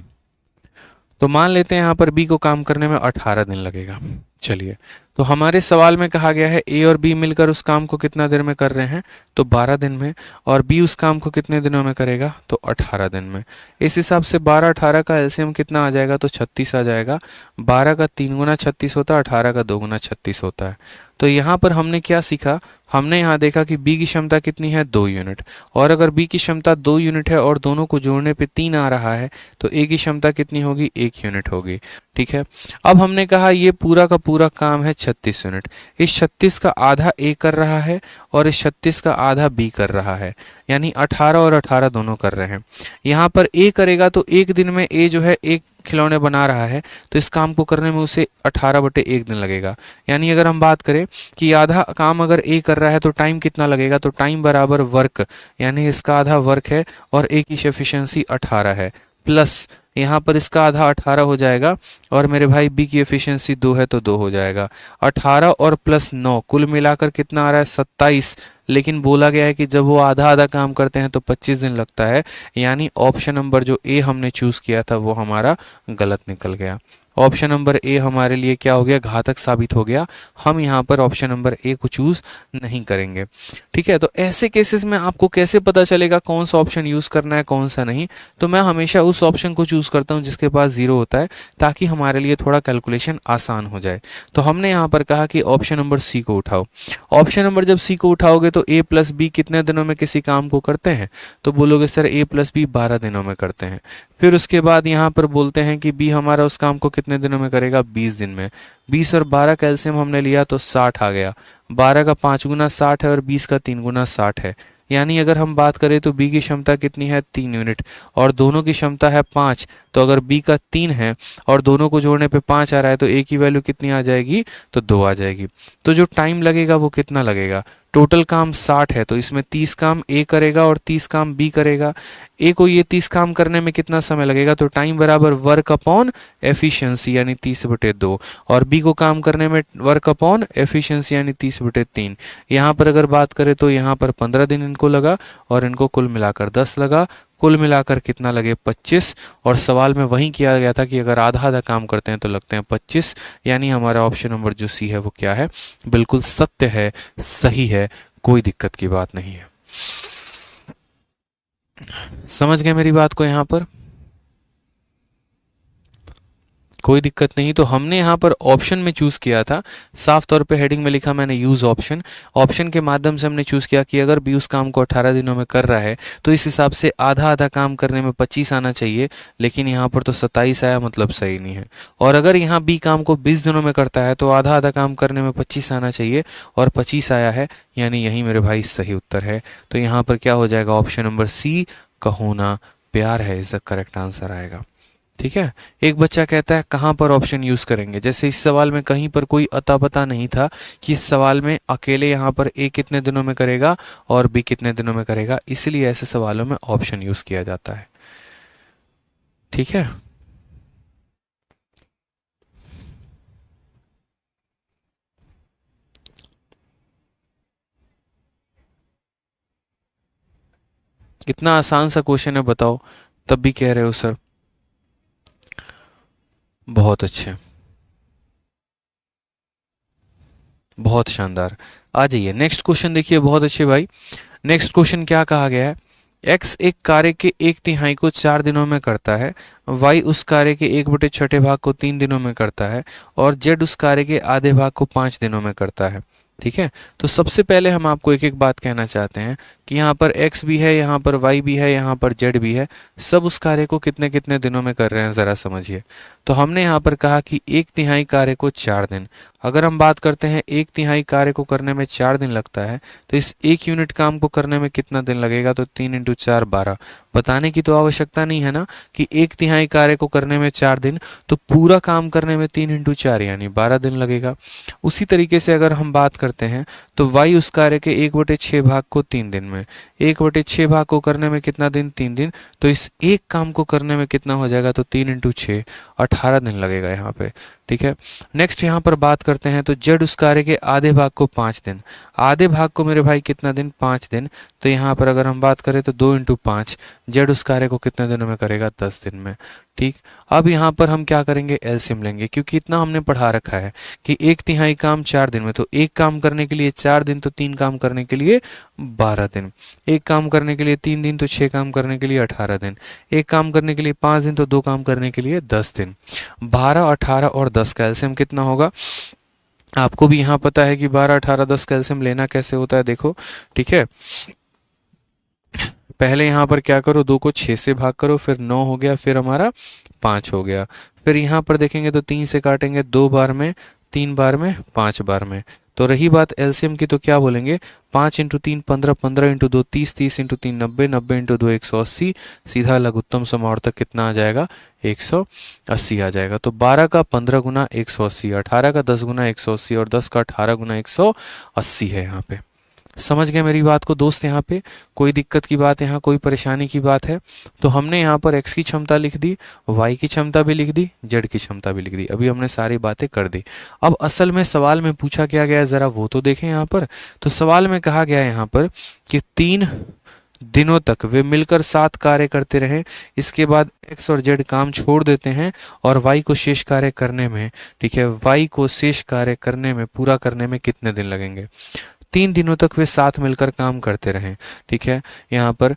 तो मान लेते हैं यहाँ पर बी को काम करने में 18 दिन लगेगा। चलिए, तो हमारे सवाल में कहा गया है ए और बी मिलकर उस काम को कितना देर में कर रहे हैं, तो 12 दिन में, और बी उस काम को कितने दिनों में करेगा, तो 18 दिन में। इस हिसाब से 12-18 का एलसीएम कितना आ जाएगा, तो 36 आ जाएगा। 12 का 3 गुना 36 होता है, 18 का 2 गुना 36 होता है। तो यहाँ पर हमने क्या सीखा, हमने यहाँ देखा कि बी की क्षमता कितनी है, 2 यूनिट, और अगर बी की क्षमता 2 यूनिट है और दोनों को जोड़ने पे 3 आ रहा है, तो ए की क्षमता कितनी होगी, 1 यूनिट होगी। ठीक है, अब हमने कहा ये पूरा का पूरा काम है 36 यूनिट। इस 36 का आधा ए कर रहा है और इस 36 का आधा बी कर रहा है, यानी 18 और 18 दोनों कर रहे हैं। यहाँ पर ए करेगा तो एक दिन में ए जो है एक खिलौने बना रहा है, तो इस काम को करने में उसे 18/1 दिन लगेगा। यानी अगर हम बात करें कि आधा काम अगर ए कर रहा है तो टाइम कितना लगेगा, तो टाइम बराबर वर्क, यानी इसका आधा वर्क है और ए की एफिशिएंसी 18 है, प्लस यहाँ पर इसका आधा 18 हो जाएगा और मेरे भाई बी की एफिशिएंसी 2 है तो 2 हो जाएगा। 18 और प्लस 9 कुल मिलाकर कितना आ रहा है, 27। लेकिन बोला गया है कि जब वो आधा आधा काम करते हैं तो 25 दिन लगता है, यानी ऑप्शन नंबर जो ए हमने चूज किया था वो हमारा गलत निकल गया। ऑप्शन नंबर ए हमारे लिए क्या हो गया, घातक साबित हो गया। हम यहाँ पर ऑप्शन नंबर ए को चूज नहीं करेंगे। ठीक है, तो ऐसे केसेस में आपको कैसे पता चलेगा कौन सा ऑप्शन यूज करना है कौन सा नहीं, तो मैं हमेशा उस ऑप्शन को चूज करता हूँ जिसके पास 0 होता है, ताकि हमारे लिए थोड़ा कैलकुलेशन आसान हो जाए। तो हमने यहाँ पर कहा कि ऑप्शन नंबर सी को उठाओ। ऑप्शन नंबर जब सी को उठाओगे तो ए प्लस बी कितने दिनों में किसी काम को करते हैं, तो बोलोगे सर ए प्लस बी 12 दिनों में करते हैं। फिर उसके बाद यहाँ पर बोलते हैं कि बी हमारा उस काम को कितने दिनों में करेगा, 20 दिन में। 20 और 12 का एलसीएम हमने लिया तो 60 आ गया। 12 का 5 गुना 60 है और 20 का 3 गुना 60 है। यानी अगर हम बात करें तो बी की क्षमता कितनी है, 3 यूनिट, और दोनों की क्षमता है 5। तो अगर बी का 3 है और दोनों को जोड़ने पे 5 आ रहा है तो ए की वैल्यू कितनी आ जाएगी, तो 2 आ जाएगी। तो जो टाइम लगेगा वो कितना लगेगा, टोटल काम 60 है तो इसमें 30 काम ए करेगा और 30 काम बी करेगा। ए को ये 30 काम करने में कितना समय लगेगा, तो टाइम बराबर वर्क अपॉन एफिशिएंसी यानी 30/2, और बी को काम करने में वर्क अपॉन एफिशिएंसी यानी 30/3। यहाँ पर अगर बात करें तो यहाँ पर 15 दिन इनको लगा और इनको कुल मिलाकर 10 लगा। कुल मिलाकर कितना लगे, 25। और सवाल में वही किया गया था कि अगर आधा आधा काम करते हैं तो लगते हैं 25। यानी हमारा ऑप्शन नंबर जो सी है वो क्या है, बिल्कुल सत्य है, सही है, कोई दिक्कत की बात नहीं है। समझ गए मेरी बात को यहाँ पर, कोई दिक्कत नहीं। तो हमने यहाँ पर ऑप्शन में चूज किया था, साफ तौर पे हेडिंग में लिखा मैंने यूज ऑप्शन। ऑप्शन के माध्यम से हमने चूज किया कि अगर बी उस काम को 18 दिनों में कर रहा है तो इस हिसाब से आधा आधा काम करने में 25 आना चाहिए, लेकिन यहाँ पर तो 27 आया, मतलब सही नहीं है। और अगर यहाँ बी काम को 20 दिनों में करता है तो आधा आधा काम करने में 25 आना चाहिए और 25 आया है, यानी यही मेरे भाई सही उत्तर है। तो यहाँ पर क्या हो जाएगा, ऑप्शन नंबर सी का होना प्यार है इज द करेक्ट आंसर आएगा। ठीक है, एक बच्चा कहता है कहाँ पर ऑप्शन यूज करेंगे, जैसे इस सवाल में कहीं पर कोई अता पता नहीं था कि इस सवाल में अकेले यहाँ पर ए कितने दिनों में करेगा और बी कितने दिनों में करेगा, इसलिए ऐसे सवालों में ऑप्शन यूज किया जाता है। ठीक है, इतना आसान सा क्वेश्चन है, बताओ, तब भी कह रहे हो सर। बहुत अच्छे, बहुत शानदार। आ जाइए नेक्स्ट क्वेश्चन देखिए, बहुत अच्छे भाई। नेक्स्ट क्वेश्चन क्या कहा गया है, x एक कार्य के 1/3 को 4 दिनों में करता है, y उस कार्य के 1/6 भाग को 3 दिनों में करता है और z उस कार्य के आधे भाग को 5 दिनों में करता है। ठीक है, तो सबसे पहले हम आपको एक एक बात कहना चाहते हैं कि यहाँ पर x भी है, यहाँ पर y भी है, यहाँ पर z भी है, सब उस कार्य को कितने कितने दिनों में कर रहे हैं ज़रा समझिए। तो हमने यहाँ पर कहा कि 1/3 कार्य को 4 दिन। अगर हम बात करते हैं 1/3 कार्य को करने में 4 दिन लगता है, तो इस 1 यूनिट काम को करने में कितना दिन लगेगा, तो 3 × 4 12। बताने की तो आवश्यकता नहीं है ना कि 1/3 कार्य को करने में 4 दिन, तो पूरा काम करने में 3 × 4 यानी 12 दिन लगेगा। उसी तरीके से अगर हम बात करते हैं तो y उस कार्य के 1/6 भाग को 3 दिन में, 1/6 भाग को करने में कितना दिन, 3 दिन, तो इस एक काम को करने में कितना हो जाएगा, तो 3 × 6 18 दिन लगेगा यहाँ पे। ठीक है, नेक्स्ट यहाँ पर बात करते हैं तो z उस कार्य के आधे भाग को 5 दिन, आधे भाग को मेरे भाई कितना दिन, 5 दिन, तो यहाँ पर अगर हम बात करें तो 2 × 5, z उस कार्य को कितने दिनों में करेगा, 10 दिन में। ठीक, अब यहाँ पर हम क्या करेंगे, एलसीएम लेंगे, क्योंकि इतना हमने पढ़ा रखा है कि 1/3 काम 4 दिन में, तो एक काम करने के लिए 4 दिन, तो 3 काम करने के लिए 12 दिन, एक काम करने के लिए 3 दिन, तो 6 काम करने के लिए 18 दिन, एक काम करने के लिए 5 दिन, तो 2 काम करने के लिए 10 दिन। 12, 18 और 10 का एलसीएम कितना होगा, आपको भी यहाँ पता है कि 12, 18, 10 का एलसीएम लेना कैसे होता है, देखो। ठीक है, पहले यहाँ पर क्या करो, 2 को 6 से भाग करो, फिर 9 हो गया, फिर हमारा 5 हो गया, फिर यहाँ पर देखेंगे तो 3 से काटेंगे 2 बार में 3 बार में, 5 बार में। तो रही बात एलसीएम की, तो क्या बोलेंगे, 5 इंटू 3 15, 15 इंटू 2 30, 30 इंटू 3 90, 90 इंटू 2 180, सीधा लघुत्तम समावर्तक कितना आ जाएगा, 180 आ जाएगा। तो 12 का 15 गुना 180, 18 का 10 गुना 180 और 10 का 18 गुना 180 है यहाँ पे। समझ गए मेरी बात को दोस्त? यहाँ पे कोई दिक्कत की बात, यहाँ कोई परेशानी की बात है? तो हमने यहाँ पर x की क्षमता लिख दी, y की क्षमता भी लिख दी, z की क्षमता भी लिख दी। अभी हमने सारी बातें कर दी। अब असल में सवाल में पूछा क्या गया है, ज़रा वो तो देखें यहाँ पर। तो सवाल में कहा गया है यहाँ पर कि 3 दिनों तक वे मिलकर 7 कार्य करते रहे, इसके बाद x और z काम छोड़ देते हैं और y को शेष कार्य करने में, ठीक है, y को शेष कार्य करने में, पूरा करने में कितने दिन लगेंगे। 3 दिनों तक वे साथ मिलकर काम करते रहें, ठीक है। यहाँ पर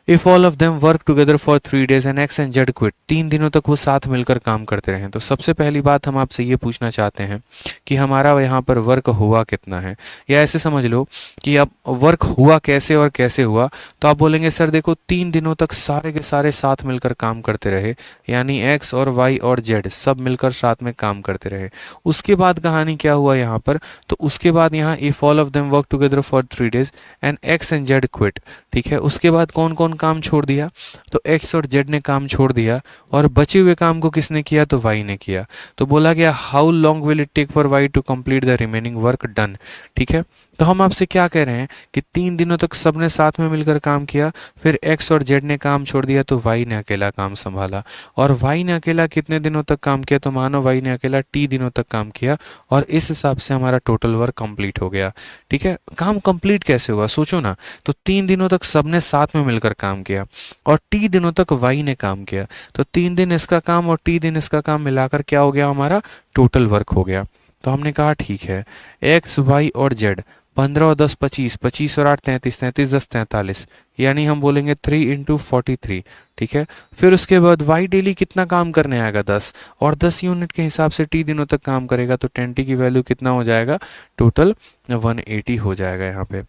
if all of them work together for 3 days and x and Z quit, 3 दिनों तक वो साथ मिलकर काम करते रहें। तो सबसे पहली बात हम आपसे ये पूछना चाहते हैं कि हमारा यहाँ पर वर्क हुआ कितना है, या ऐसे समझ लो कि अब वर्क हुआ कैसे और कैसे हुआ। तो आप बोलेंगे सर देखो 3 दिनों तक सारे के सारे साथ मिलकर काम करते रहे, यानी एक्स और वाई और जेड सब मिलकर साथ में काम करते रहे। उसके बाद कहानी क्या हुआ यहाँ पर, तो उसके बाद यहाँ if all of them work together for 3 days and x and Z quit, ठीक है। उसके बाद कौन कौन काम छोड़ दिया, तो एक्स और जेड ने काम छोड़ दिया और बचे हुए काम को किसने किया, तो वाई ने किया। तो बोला गया how long will it take for Y to complete the remaining work done, ठीक है। तो हम आपसे क्या कह रहे हैं कि 3 दिनों तक सबने साथ में मिलकर काम किया, फिर एक्स और जेड ने काम छोड़ दिया तो वाई ने अकेला काम संभाला। और वाई ने अकेला कितने दिनों तक काम किया, तो मानो वाई ने अकेला टी दिनों तक काम किया और इस हिसाब से हमारा टोटल वर्क कंप्लीट हो गया, ठीक है। काम कंप्लीट कैसे हुआ सोचो ना, तो 3 दिनों तक सबने साथ में मिलकर काम किया और टी दिनों तक वाई ने काम किया। तो 3 दिन इसका काम और टी दिन इसका काम मिलाकर क्या हो गया, हमारा टोटल वर्क हो गया। तो हमने कहा ठीक है, एक्स वाई और जेड 15 और 10 25, 25 और 8 33, 33 10 43, यानी हम बोलेंगे 3 इंटू 43, ठीक है। फिर उसके बाद वाई डेली कितना काम करने आएगा, 10, और 10 यूनिट के हिसाब से टी दिनों तक काम करेगा, तो 10 टी की वैल्यू कितना हो जाएगा, टोटल 180 हो जाएगा यहाँ पे,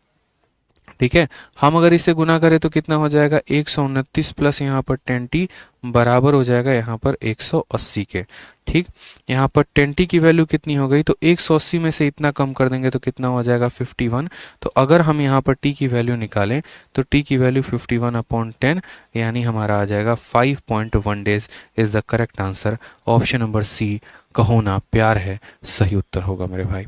ठीक है। हम अगर इसे गुना करें तो कितना हो जाएगा, 129 प्लस यहाँ पर 10t बराबर हो जाएगा यहाँ पर 180 के, ठीक। यहाँ पर 10t की वैल्यू कितनी हो गई, तो 180 में से इतना कम कर देंगे तो कितना हो जाएगा 51। तो अगर हम यहाँ पर t की वैल्यू निकालें तो t की वैल्यू 51/10, यानी हमारा आ जाएगा 5.1 days is the correct answer. Option number C, Kaho Naa प्यार है, सही उत्तर होगा मेरे भाई,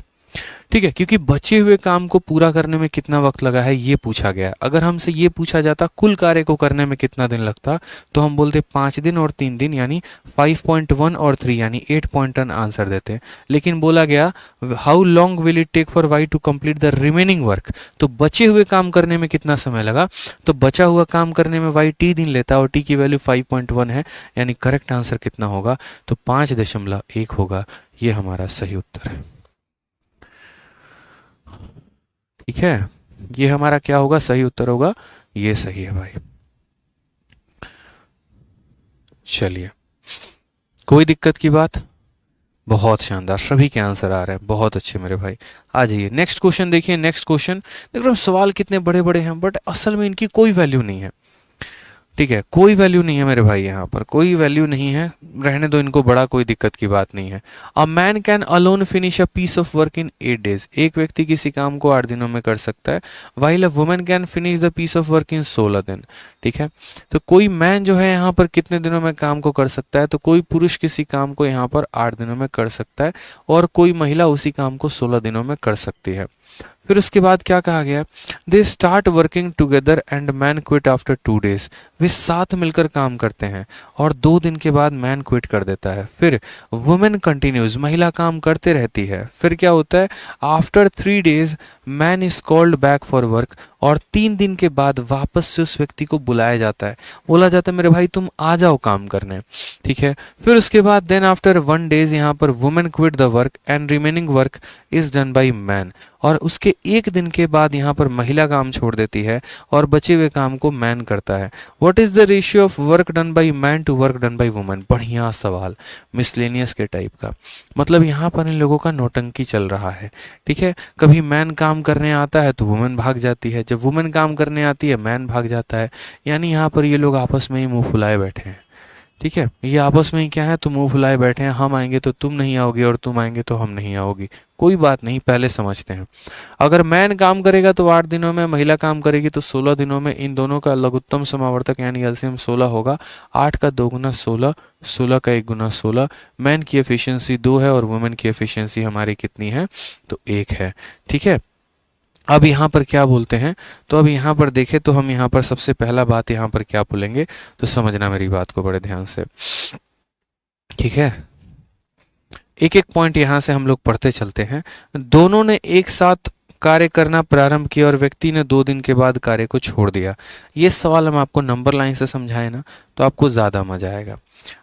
ठीक है। क्योंकि बचे हुए काम को पूरा करने में कितना वक्त लगा है ये पूछा गया। अगर हमसे ये पूछा जाता कुल कार्य को करने में कितना दिन लगता, तो हम बोलते 5 दिन और 3 दिन, यानी 5.1 और 3 यानी 8.1 आंसर देते। लेकिन बोला गया how long will it take for Y to complete the remaining work, तो बचे हुए काम करने में कितना समय लगा, तो बचा हुआ काम करने में वाई टी दिन लेता और टी की वैल्यू 5.1 है, यानी करेक्ट आंसर कितना होगा, तो 5.1 होगा। ये हमारा सही उत्तर है, ठीक है। ये हमारा क्या होगा, सही उत्तर होगा, ये सही है भाई। चलिए, कोई दिक्कत की बात, बहुत शानदार, सभी के आंसर आ रहे हैं, बहुत अच्छे मेरे भाई। आ जाइए नेक्स्ट क्वेश्चन देखिए। नेक्स्ट क्वेश्चन देख रहे हो, सवाल कितने बड़े बड़े हैं बट असल में इनकी कोई वैल्यू नहीं है, ठीक है। कोई वैल्यू नहीं है मेरे भाई, यहाँ पर कोई वैल्यू नहीं है, रहने दो इनको, बड़ा कोई दिक्कत की बात नहीं है। A man can alone finish a piece of work in 8 days, एक व्यक्ति किसी काम को 8 दिनों में कर सकता है। While a woman can finish the piece of work in 16 दिन, ठीक है। तो कोई मैन जो है यहाँ पर कितने दिनों में काम को कर सकता है, तो कोई पुरुष किसी काम को यहाँ पर 8 दिनों में कर सकता है और कोई महिला उसी काम को 16 दिनों में कर सकती है। फिर उसके बाद क्या कहा गया, they start working together and man quit after 2 days, वे साथ मिलकर काम करते हैं और 2 दिन के बाद मैन क्विट कर देता है। फिर वुमेन कंटिन्यूज, महिला काम करते रहती है। फिर क्या होता है, after 3 days man is called back for work, और 3 दिन के बाद वापस से उस व्यक्ति को बुलाया जाता है, बोला जाता है मेरे भाई तुम आ जाओ काम करने, ठीक है। फिर उसके बाद देन आफ्टर 1 days यहाँ पर women quit the work and remaining work is done by man, और उसके 1 दिन के बाद यहाँ पर महिला काम छोड़ देती है और बचे हुए काम को मैन करता है। What is the ratio of work done by man to work done by women, बढ़िया सवाल, मिसलेनियस के टाइप का। मतलब यहाँ पर इन लोगों का नौटंकी चल रहा है, ठीक है। कभी मैन काम करने आता है तो वुमेन भाग जाती है, जब वुमेन काम करने आती है मैन भाग जाता है, यानी यहाँ पर ये लोग आपस में ही मुंह फुलाए बैठे हैं। ठीक है, ये आपस में ही क्या है, तो मुंह फुलाए बैठे हैं, हम आएंगे तो तुम नहीं आओगे और तुम आएंगे तो हम नहीं आओगी। कोई बात नहीं, पहले समझते हैं। अगर मैन काम करेगा तो 8 दिनों में, महिला काम करेगी तो 16 दिनों में। इन दोनों का लघुत्तम समावर्तक यानी एलसीएम 16 होगा। 8 का 2 गुना 16, 16 का 1 गुना 16। मैन की एफिशिएंसी 2 है और वुमेन की एफिशिएंसी हमारी कितनी है, तो 1 है। ठीक है, अब यहाँ पर क्या बोलते हैं, तो अब यहाँ पर देखें तो हम यहाँ पर सबसे पहला बात यहाँ पर क्या बोलेंगे, तो समझना मेरी बात को बड़े ध्यान से। ठीक है, एक एक पॉइंट यहाँ से हम लोग पढ़ते चलते हैं। दोनों ने एक साथ कार्य करना प्रारंभ किया और व्यक्ति ने 2 दिन के बाद कार्य को छोड़ दिया। ये सवाल हम आपको नंबर लाइन से समझाए ना, तो आपको ज़्यादा मजा आएगा।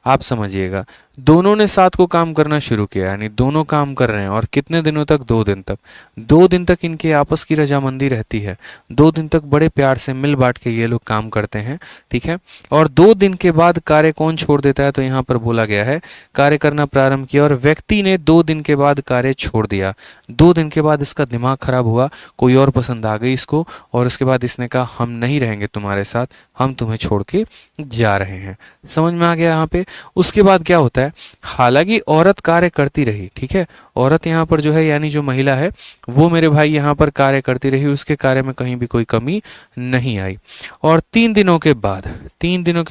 आप समझिएगा, दोनों ने साथ को काम करना शुरू किया, यानी दोनों काम कर रहे हैं, और कितने दिनों तक, 2 दिन तक। 2 दिन तक इनके आपस की रजामंदी रहती है। 2 दिन तक बड़े प्यार से मिल बांट के ये लोग काम करते हैं। ठीक है, और 2 दिन के बाद कार्य कौन छोड़ देता है, तो यहाँ पर बोला गया है कार्य करना प्रारंभ किया और व्यक्ति ने 2 दिन के बाद कार्य छोड़ दिया। 2 दिन के बाद इसका दिमाग खराब हुआ, कोई और पसंद आ गई इसको, और उसके बाद इसने कहा हम नहीं रहेंगे तुम्हारे साथ, हम तुम्हें छोड़ के जा रहे हैं। समझ में आ गया यहाँ पे। उसके बाद क्या होता है, हालांकि औरत कार्य करती रही। ठीक है, औरत यहाँ पर जो है, यानी जो महिला है, वो मेरे भाई यहाँ पर कार्य करती रही, उसके कार्य में कहीं भी कोई कमी नहीं आई। और 3 दिनों के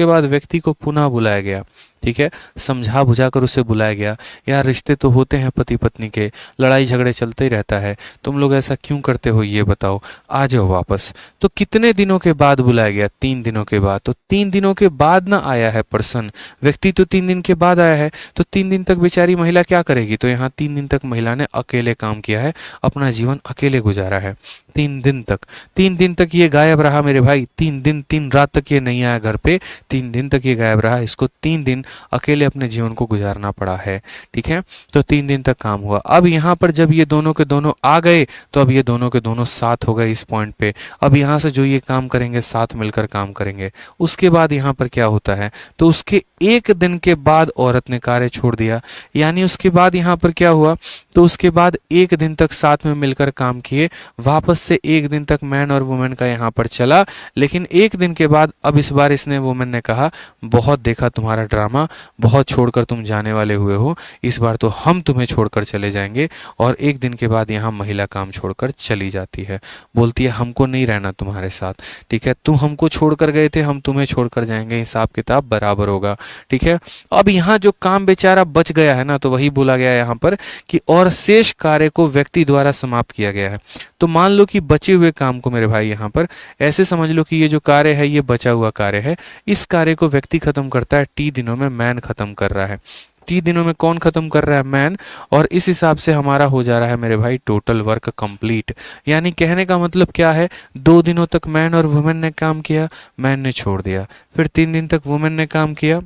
बाद व्यक्ति को पुनः बुलाया गया। ठीक है, समझा बुझा कर उसे बुलाया गया। यार रिश्ते तो होते हैं पति पत्नी के, लड़ाई झगड़े चलते ही रहता है, तुम लोग ऐसा क्यों करते हो, ये बताओ, आ जाओ वापस। तो कितने दिनों के बाद बुलाया गया, 3 दिनों के बाद। तो 3 दिनों के बाद ना आया है पर्सन, व्यक्ति तो 3 दिन के बाद आया है। तो 3 दिन तक बेचारी महिला क्या करेगी, तो यहाँ 3 दिन तक महिला ने अकेले काम किया है, अपना जीवन अकेले गुजारा है। 3 दिन तक, 3 दिन तक ये गायब रहा मेरे भाई। 3 दिन 3 रात तक ये नहीं आया घर पे, 3 दिन तक ये गायब रहा। इसको 3 दिन अकेले अपने जीवन को गुजारना पड़ा है। ठीक है, तो 3 दिन तक काम हुआ। अब यहाँ पर जब ये दोनों के दोनों आ गए, तो अब ये दोनों के दोनों साथ हो गए इस पॉइंट पे। अब यहाँ से जो ये काम करेंगे, साथ मिलकर काम करेंगे। उसके बाद यहाँ पर क्या होता है, तो उसके 1 दिन के बाद औरत ने कार्य छोड़ दिया। यानी उसके बाद यहाँ पर क्या हुआ, तो उसके बाद 1 दिन तक साथ में मिलकर काम किए, वापस से 1 दिन तक मैन और वुमेन का यहाँ पर चला। लेकिन 1 दिन के बाद अब इस बार इसने, वुमेन ने कहा बहुत देखा तुम्हारा ड्रामा, बहुत छोड़कर तुम जाने वाले हुए हो, इस बार तो हम तुम्हें छोड़कर चले जाएंगे। और 1 दिन के बाद यहाँ महिला काम छोड़कर चली जाती है, बोलती है हमको नहीं रहना तुम्हारे साथ। ठीक है, तुम हमको छोड़कर गए थे, हम तुम्हें छोड़कर जाएंगे, हिसाब किताब बराबर होगा। ठीक है, अब यहाँ जो काम बेचारा बच गया है ना, तो वही बोला गया है यहाँ पर कि और शेष कार्य को व्यक्ति द्वारा समाप्त किया गया है। तो मान लो कि बचे हुए काम को मेरे भाई यहाँ पर ऐसे समझ लो कि ये जो कार्य है, ये बचा हुआ कार्य है। इस कार्य को व्यक्ति खत्म करता है, T दिनों में मैन खत्म कर रहा है। T दिनों में कौन खत्म कर रहा है, मैन। और इस हिसाब से हमारा हो जा रहा है मेरे भाई टोटल वर्क कंप्लीट। यानी कहने का मतलब क्या है, 2 दिनों तक मैन और वुमेन ने काम किया, मैन ने छोड़ दिया। फिर 3 दिन तक वुमेन ने काम किया,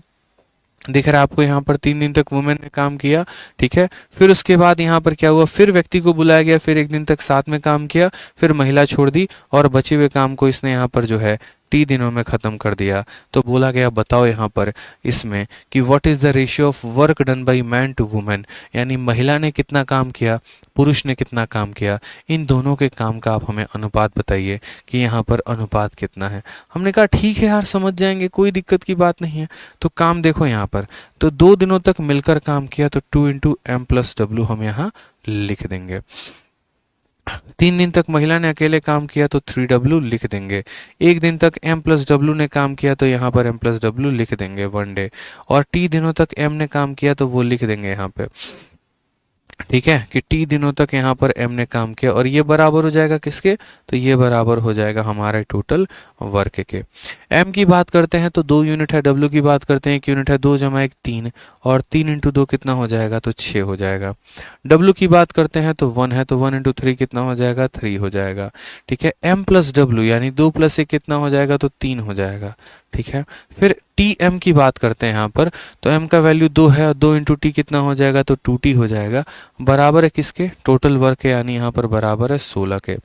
दिख रहा है आपको यहाँ पर 3 दिन तक वुमेन ने काम किया। ठीक है, फिर उसके बाद यहाँ पर क्या हुआ, फिर व्यक्ति को बुलाया गया, फिर 1 दिन तक साथ में काम किया, फिर महिला छोड़ दी और बचे हुए काम को इसने यहाँ पर जो है T दिनों में खत्म कर दिया। तो बोला गया बताओ यहाँ पर इसमें कि what is the ratio of work done by man to women, यानी महिला ने कितना काम किया, पुरुष ने कितना काम किया, इन दोनों के काम का आप हमें अनुपात बताइए कि यहाँ पर अनुपात कितना है। हमने कहा ठीक है यार, समझ जाएंगे, कोई दिक्कत की बात नहीं है। तो काम देखो यहाँ पर, तो 2 दिनों तक मिलकर काम किया, तो 2 इंटू एम प्लस डब्ल्यू हम यहाँ लिख देंगे। 3 दिन तक महिला ने अकेले काम किया, तो 3W लिख देंगे। 1 दिन तक M प्लस डब्ल्यू ने काम किया, तो यहाँ पर M प्लस डब्ल्यू लिख देंगे 1 डे। और T दिनों तक M ने काम किया, तो वो लिख देंगे यहाँ पे। ठीक है, कि T दिनों तक यहाँ पर M ने काम किया, और ये बराबर हो जाएगा किसके, तो ये बराबर हो जाएगा हमारे टोटल वर्क के। M की बात करते हैं तो 2 यूनिट है, W की बात करते हैं 1 यूनिट है, 2 जमा 1 3, और 3 इंटू 2 कितना हो जाएगा, तो 6 हो जाएगा। W की बात करते हैं तो 1 है, तो 1 इंटू 3 कितना हो जाएगा, 3 हो जाएगा। ठीक है, M प्लस डब्ल्यू यानी 2 प्लस 1 कितना हो जाएगा, तो 3 हो जाएगा। ठीक है, फिर TM की बात करते हैं यहाँ पर, तो M का वैल्यू 2 है, और 2 इंटू टी कितना हो जाएगा, तो 2T हो जाएगा। बराबर है किसके, टोटल वर्क है, यानी यहाँ पर बराबर है 16 के।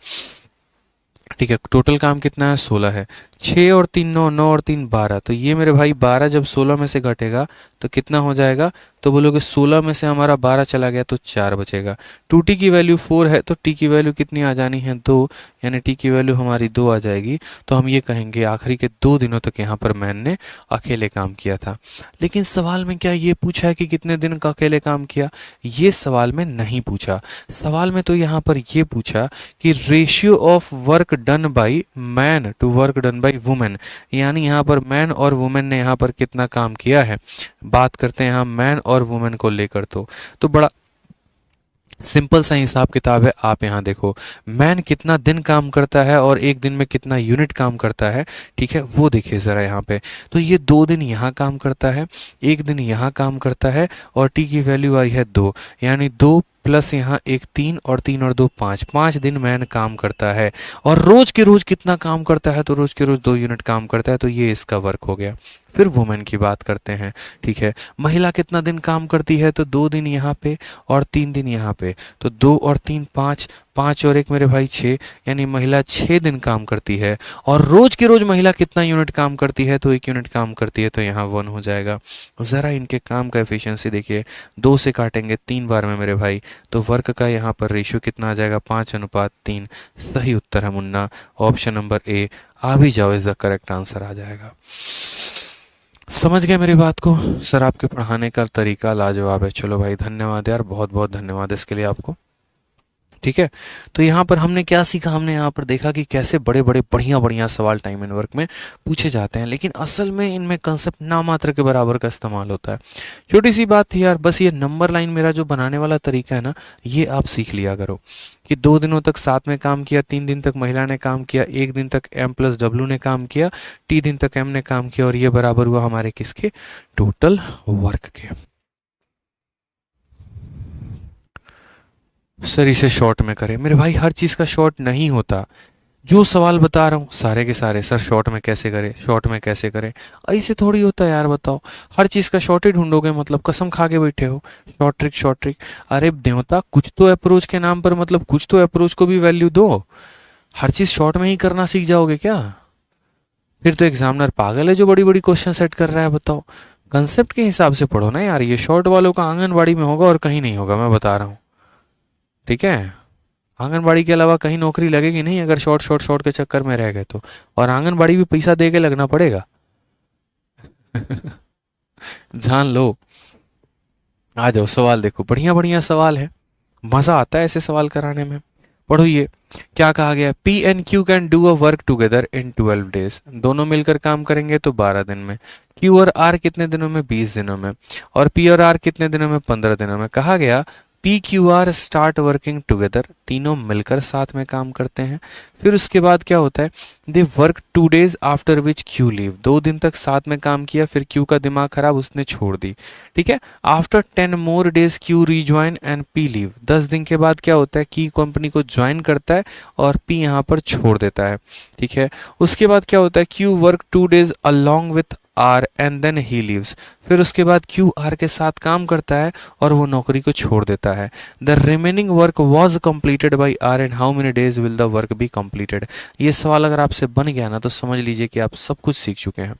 ठीक है, टोटल काम कितना है, 16 है। 6 और 3 9, 9 और 3 12, तो ये मेरे भाई 12 जब 16 में से घटेगा तो कितना हो जाएगा, तो बोलोगे 16 में से हमारा 12 चला गया तो 4 बचेगा। 2t की वैल्यू 4 है तो t की वैल्यू कितनी आ जानी है 2, यानी t की वैल्यू हमारी 2 आ जाएगी। तो हम ये कहेंगे आखिरी के 2 दिनों तक यहाँ पर मैन ने अकेले काम किया था। लेकिन सवाल में क्या ये पूछा है कि कितने दिन का अकेले काम किया? ये सवाल में नहीं पूछा। सवाल में तो यहाँ पर ये पूछा कि ratio of work done by man to work done by women, यानी यहाँ पर मैन और वुमेन ने यहाँ पर कितना काम किया है। बात करते हैं यहाँ मैन और वुमेन को लेकर, तो बड़ा सिंपल सा हिसाब किताब है। आप यहाँ देखो मैन कितना दिन काम करता है और एक दिन में कितना यूनिट काम करता है, ठीक है, वो देखिए ज़रा यहाँ पे। तो ये 2 दिन यहाँ काम करता है, एक दिन यहाँ काम करता है और टी की वैल्यू आई है 2, यानी 2 प्लस यहाँ एक 3 और 3 और 2 5, 5 दिन मैन काम करता है। और रोज के रोज कितना काम करता है? तो रोज के रोज 2 यूनिट काम करता है, तो ये इसका वर्क हो गया। फिर वुमेन की बात करते हैं, ठीक है। महिला कितना दिन काम करती है? तो 2 दिन यहाँ पे और 3 दिन यहाँ पे, तो 2 और 3 5, 5 और 1 मेरे भाई 6, यानी महिला 6 दिन काम करती है। और रोज के रोज महिला कितना यूनिट काम करती है? तो 1 यूनिट काम करती है, तो यहाँ 1 हो जाएगा। ज़रा इनके काम का एफिशिएंसी देखिए, 2 से काटेंगे 3 बार में मेरे भाई, तो वर्क का यहाँ पर रेशियो कितना आ जाएगा? 5:3। सही उत्तर है मुन्ना, ऑप्शन नंबर ए। आ भी जाओ, इज द करेक्ट आंसर आ जाएगा। समझ गए मेरी बात को? सर आपके पढ़ाने का तरीका लाजवाब है। चलो भाई धन्यवाद यार, बहुत बहुत धन्यवाद इसके लिए आपको, ठीक है। तो यहाँ पर हमने क्या सीखा? हमने यहाँ पर देखा कि कैसे बड़े बड़े बढ़िया बढ़िया सवाल टाइम एंड वर्क में पूछे जाते हैं, लेकिन असल में इनमें कंसेप्ट नामात्र के बराबर का इस्तेमाल होता है। छोटी सी बात थी यार, बस ये नंबर लाइन मेरा जो बनाने वाला तरीका है ना, ये आप सीख लिया करो कि 2 दिनों तक साथ में काम किया, 3 दिन तक महिला ने काम किया, 1 दिन तक m प्लस डब्ल्यू ने काम किया, t दिन तक m ने काम किया, और ये बराबर हुआ हमारे किसके? टोटल वर्क के। सर इसे शॉर्ट में करें? मेरे भाई हर चीज़ का शॉर्ट नहीं होता। जो सवाल बता रहा हूँ सारे के सारे सर शॉर्ट में कैसे करें, शॉर्ट में कैसे करें, ऐसे थोड़ी होता है यार। बताओ, हर चीज़ का शॉर्ट ही ढूंढोगे मतलब कसम खा के बैठे हो? शॉर्ट ट्रिक शॉर्ट ट्रिक, अरे देवता कुछ तो अप्रोच के नाम पर मतलब कुछ तो अप्रोच को भी वैल्यू दो। हर चीज़ शॉर्ट में ही करना सीख जाओगे क्या? फिर तो एग्जामिनर पागल है जो बड़ी बड़ी क्वेश्चन सेट कर रहा है। बताओ, कंसेप्ट के हिसाब से पढ़ो ना यार। ये शॉर्ट वालों का आंगनबाड़ी में होगा और कहीं नहीं होगा, मैं बता रहा हूँ, ठीक है। आंगनबाड़ी के अलावा कहीं नौकरी लगेगी नहीं अगर शॉर्ट शॉर्ट शॉर्ट के चक्कर में रह गए तो, और आंगनबाड़ी भी पैसा दे के लगना पड़ेगा। जान लो। आ जाओ, सवाल देखो, बढ़िया बढ़िया सवाल है, मजा आता है ऐसे सवाल कराने में। पढ़ो ये क्या कहा गया? P and Q can do a work together in 12 days. दोनों मिलकर काम करेंगे तो 12 दिन में। Q और R कितने दिनों में? 20 दिनों में। और P और R कितने दिनों में? 15 दिनों में। कहा गया PQR स्टार्ट वर्किंग टुगेदर, तीनों मिलकर साथ में काम करते हैं। फिर उसके बाद क्या होता है? They work 2 days after which Q leave, 2 दिन तक साथ में काम किया, फिर Q का दिमाग खराब, उसने छोड़ दी, ठीक है। After 10 more days Q rejoin and P leave, 10 दिन के बाद क्या होता है? Q कंपनी को ज्वाइन करता है और P यहाँ पर छोड़ देता है, ठीक है। उसके बाद क्या होता है? Q work 2 days along with R and then he leaves, फिर उसके बाद Q R के साथ काम करता है और वो नौकरी को छोड़ देता है। The remaining work was completed by R and how many days will the work be completed. ये सवाल अगर आपसे बन गया ना तो समझ लीजिए कि आप सब कुछ सीख चुके हैं,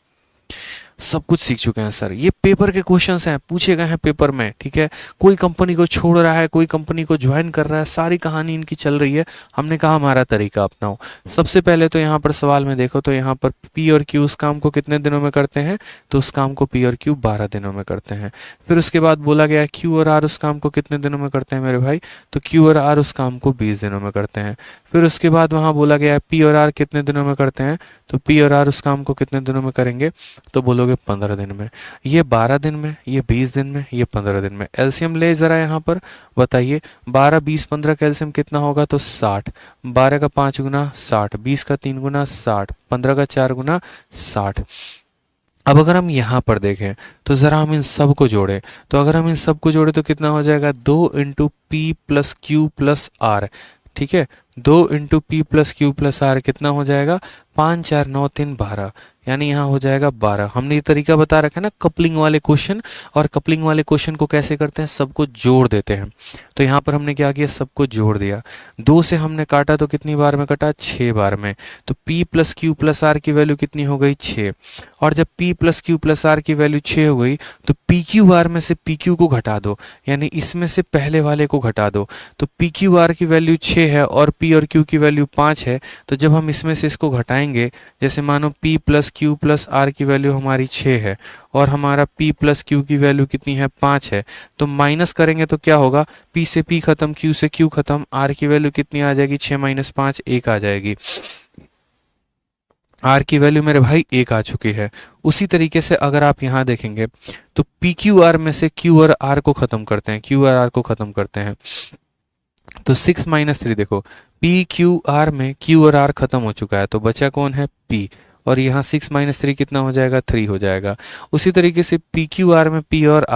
सब कुछ सीख चुके हैं सर। ये पेपर के क्वेश्चंस हैं, पूछे गए हैं पेपर में, ठीक है। कोई कंपनी को छोड़ रहा है, कोई कंपनी को ज्वाइन कर रहा है, सारी कहानी इनकी चल रही है। हमने कहा हमारा तरीका अपनाओ। सबसे पहले तो यहाँ पर सवाल में देखो तो यहाँ पर P और Q उस काम को कितने दिनों में करते हैं? तो उस काम को P और Q 12 दिनों में करते हैं। फिर उसके बाद बोला गया Q और R उस काम को कितने दिनों में करते हैं मेरे भाई? तो Q और R उस काम को 20 दिनों में करते हैं। फिर उसके बाद वहाँ बोला गया P और R कितने दिनों में करते हैं? तो P और R उस काम को कितने दिनों में करेंगे? तो बोलोगे 15 दिन में। ये 12 दिन में, ये 20 दिन में, ये 15 दिन में। एलसीएम ले जरा यहाँ पर, बताइए 12 20 15 का एलसीएम कितना होगा? तो 60। 12 का 5 गुना 60, 20 का 3 गुना 60, 15 का 4 गुना 60। अब अगर हम यहाँ पर देखें तो ज़रा हम इन सब को जोड़ें, तो अगर हम इन सब को जोड़ें तो कितना हो जाएगा? 2 into P plus Q plus R, ठीक है। 2 into P plus Q plus R कितना हो जाएगा? 5 4 9 3 12, यानी यहाँ हो जाएगा 12। हमने ये तरीका बता रखा है ना कपलिंग वाले क्वेश्चन, और कपलिंग वाले क्वेश्चन को कैसे करते हैं, सबको जोड़ देते हैं। तो यहाँ पर हमने क्या किया, सबको जोड़ दिया। 2 से हमने काटा तो कितनी बार में कटा, 6 बार में। तो p plus Q plus r की वैल्यू कितनी हो गई, 6। और जब p plus Q plus r की वैल्यू 6 हो गई तो पी क्यू आर में से पी क्यू को घटा दो, यानी इसमें से पहले वाले को घटा दो। तो पी क्यू आर की वैल्यू 6 है और p और q की वैल्यू 5 है। तो जब हम इसमें से इसको घटाएंगे, जैसे मानो p plus Q plus r की वैल्यू हमारी 6 है और हमारा p प्लस क्यू की वैल्यू कितनी है, 5 है। तो माइनस करेंगे तो क्या होगा, p से p खत्म, q से q खत्म, r की वैल्यू कितनी आ जाएगी, 6 माइनस 5 1 आ जाएगी। r की वैल्यू मेरे भाई 1 आ चुकी है। उसी तरीके से अगर आप यहाँ देखेंगे तो पी क्यू आर में से q और r को खत्म करते हैं, q और r को खत्म करते हैं। तो 6 माइनस 3 देखो, पी क्यू आर में q और r खत्म हो चुका है, तो बचा कौन है, p। और यहाँ 6 माइनस 3 कितना हो जाएगा, 3 हो जाएगा। उसी तरीके से पी क्यू आर में p और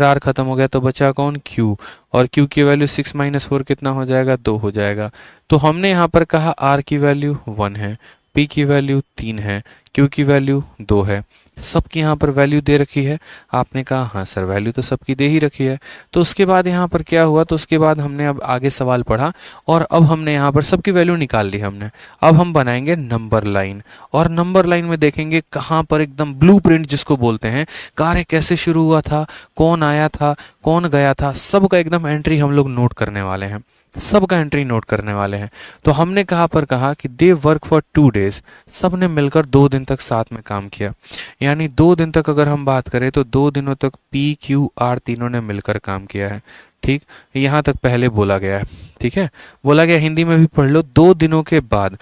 r खत्म हो गया, तो बचा कौन, q। और q की वैल्यू 6 माइनस 4 कितना हो जाएगा, 2 हो जाएगा। तो हमने यहाँ पर कहा r की वैल्यू 1 है, p की वैल्यू 3 है, q की वैल्यू 2 है। सबकी यहाँ पर वैल्यू दे रखी है। आपने कहा हाँ सर वैल्यू तो सबकी दे ही रखी है। तो उसके बाद यहाँ पर क्या हुआ, तो उसके बाद हमने अब आगे सवाल पढ़ा और अब हमने यहाँ पर सबकी वैल्यू निकाल ली हमने। अब हम बनाएंगे नंबर लाइन, और नंबर लाइन में देखेंगे कहाँ पर एकदम ब्लूप्रिंट जिसको बोलते हैं, कार्य कैसे शुरू हुआ था, कौन आया था, कौन गया था, सबका एकदम एंट्री हम लोग नोट करने वाले हैं, सबका एंट्री नोट करने वाले हैं। तो हमने कहाँ पर कहा कि दे वर्क फॉर 2 डेज, सब ने मिलकर 2 दिन तक साथ में काम किया। यानी 2 दिन तक अगर हम बात करें तो 2 दिनों तक पी क्यू आर तीनों ने मिलकर काम किया है। ठीक, यहाँ तक पहले बोला गया है। ठीक है, बोला गया, हिंदी में भी पढ़ लो, 2 दिनों के बाद,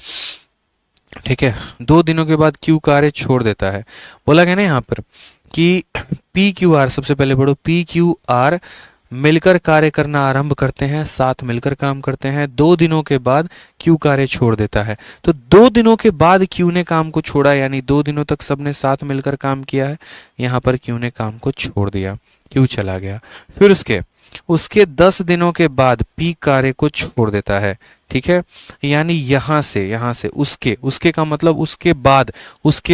ठीक है, 2 दिनों के बाद क्यू कार्य छोड़ देता है। बोला गया ना यहाँ पर कि पी क्यू आर, सबसे पहले पढ़ो, पी क्यू आर मिलकर कार्य करना आरंभ करते हैं, साथ मिलकर काम करते हैं। 2 दिनों के बाद क्यू कार्य छोड़ देता है। तो 2 दिनों के बाद क्यू ने काम को छोड़ा, यानी 2 दिनों तक सबने साथ मिलकर काम किया है। यहाँ पर क्यू ने काम को छोड़ दिया, क्यू चला गया। फिर उसके 10 दिनों के बाद पी कार्य को छोड़ देता है। ठीक है, यानी यहाँ से उसके का मतलब उसके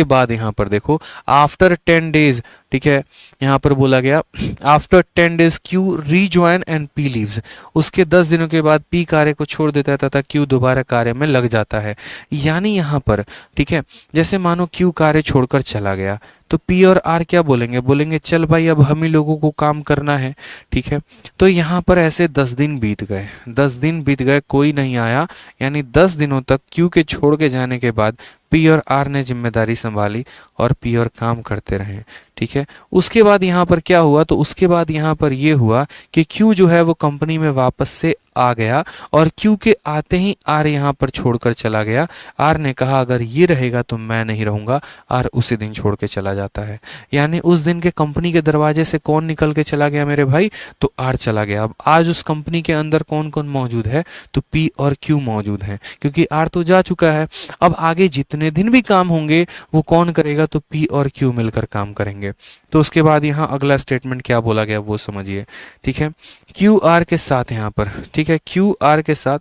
बाद यहाँ पर देखो, आफ्टर 10 डेज, ठीक है, यहाँ पर बोला गया after 10 days Q rejoin and P leaves, उसके 10 दिनों के बाद पी कार्य को छोड़ देता है तथा क्यू दोबारा कार्य में लग जाता है। यानी यहाँ पर, ठीक है, जैसे मानो क्यू कार्य छोड़कर चला गया तो पी और आर क्या बोलेंगे चल भाई अब हम ही लोगों को काम करना है। ठीक है, तो यहाँ पर ऐसे 10 दिन बीत गए, कोई नहीं आया, यानी 10 दिनों तक क्यू के छोड़ के जाने के बाद पी और आर ने जिम्मेदारी संभाली और पी और काम करते रहे। ठीक है, उसके बाद यहाँ पर क्या हुआ, तो उसके बाद यहाँ पर ये हुआ कि क्यू जो है वो कंपनी में वापस से आ गया और क्यू के आते ही आर यहाँ पर छोड़कर चला गया। आर ने कहा अगर ये रहेगा तो मैं नहीं रहूंगा। आर उसी दिन छोड़ के चला जाता है। यानी उस दिन के कंपनी के दरवाजे से कौन निकल के चला गया मेरे भाई, तो आर चला गया। अब आज उस कंपनी के अंदर कौन कौन मौजूद है, तो पी और क्यू मौजूद हैं, क्योंकि आर तो जा चुका है। अब आगे जितने दिन भी काम होंगे वो कौन करेगा, तो पी और क्यू मिलकर काम करेंगे। तो उसके बाद यहाँ अगला स्टेटमेंट क्या बोला गया वो समझिए। ठीक है, क्यू आर के साथ यहाँ पर, ठीक है, क्यू आर के साथ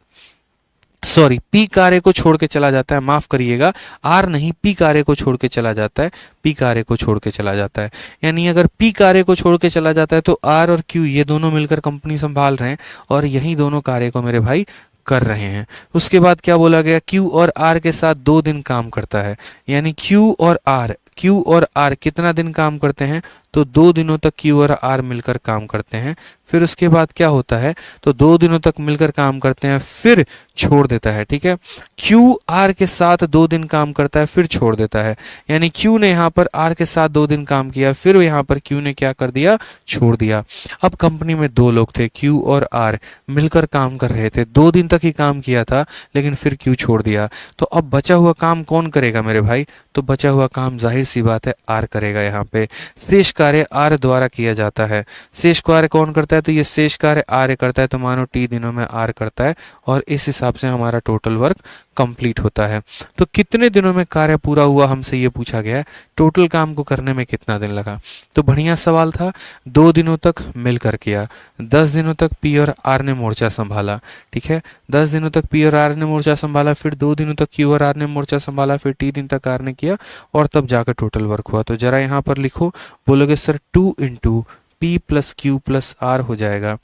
सॉरी पी कार्य को छोड़ के चला जाता है, माफ करिएगा, आर नहीं, पी कार्य को छोड़ के चला जाता है, पी कार्य को छोड़ के चला जाता है। यानी अगर पी कार्य को छोड़ के चला जाता है तो आर और क्यू ये दोनों मिलकर कंपनी संभाल रहे हैं और यही दोनों कार्य को मेरे भाई कर रहे हैं। उसके बाद क्या बोला गया, क्यू और आर के साथ 2 दिन काम करता है। यानी क्यू और आर कितना दिन काम करते हैं, तो 2 दिनों तक क्यू और आर मिलकर काम करते हैं। फिर उसके बाद क्या होता है, तो 2 दिनों तक मिलकर काम करते हैं फिर छोड़ देता है। ठीक है, क्यू आर के साथ 2 दिन काम करता है फिर छोड़ देता है। यानी क्यू ने यहाँ पर आर के साथ 2 दिन काम किया, फिर यहाँ पर क्यू ने क्या कर दिया, छोड़ दिया। अब कंपनी में 2 लोग थे, क्यू और आर मिलकर काम कर रहे थे, 2 दिन तक ही काम किया था लेकिन फिर क्यू छोड़ दिया। तो अब बचा हुआ काम कौन करेगा मेरे भाई, तो बचा हुआ काम जाहिर सी बात है आर करेगा। यहाँ पे शेष कार्य आर द्वारा किया जाता है। शेष कार्य कौन करता है? तो ये शेष कार्य आर करता है, तो मानो टी दिनों में आर करता है और इस हिसाब से हमारा टोटल वर्क कंप्लीट होता है। तो कितने दिनों में कार्य पूरा हुआ हमसे ये पूछा गया है, टोटल काम को करने में कितना दिन लगा। तो बढ़िया सवाल था। 2 दिनों तक मिलकर किया, 10 दिनों तक पी और आर ने मोर्चा संभाला, ठीक है, 10 दिनों तक पी और आर ने मोर्चा संभाला, फिर 2 दिनों तक क्यू और आर ने मोर्चा संभाला, फिर टी दिन तक आर ने किया और तब जाकर टोटल वर्क हुआ। तो जरा यहाँ पर लिखो, बोलोगे sir 2 into P plus Q plus r हो जाएगा,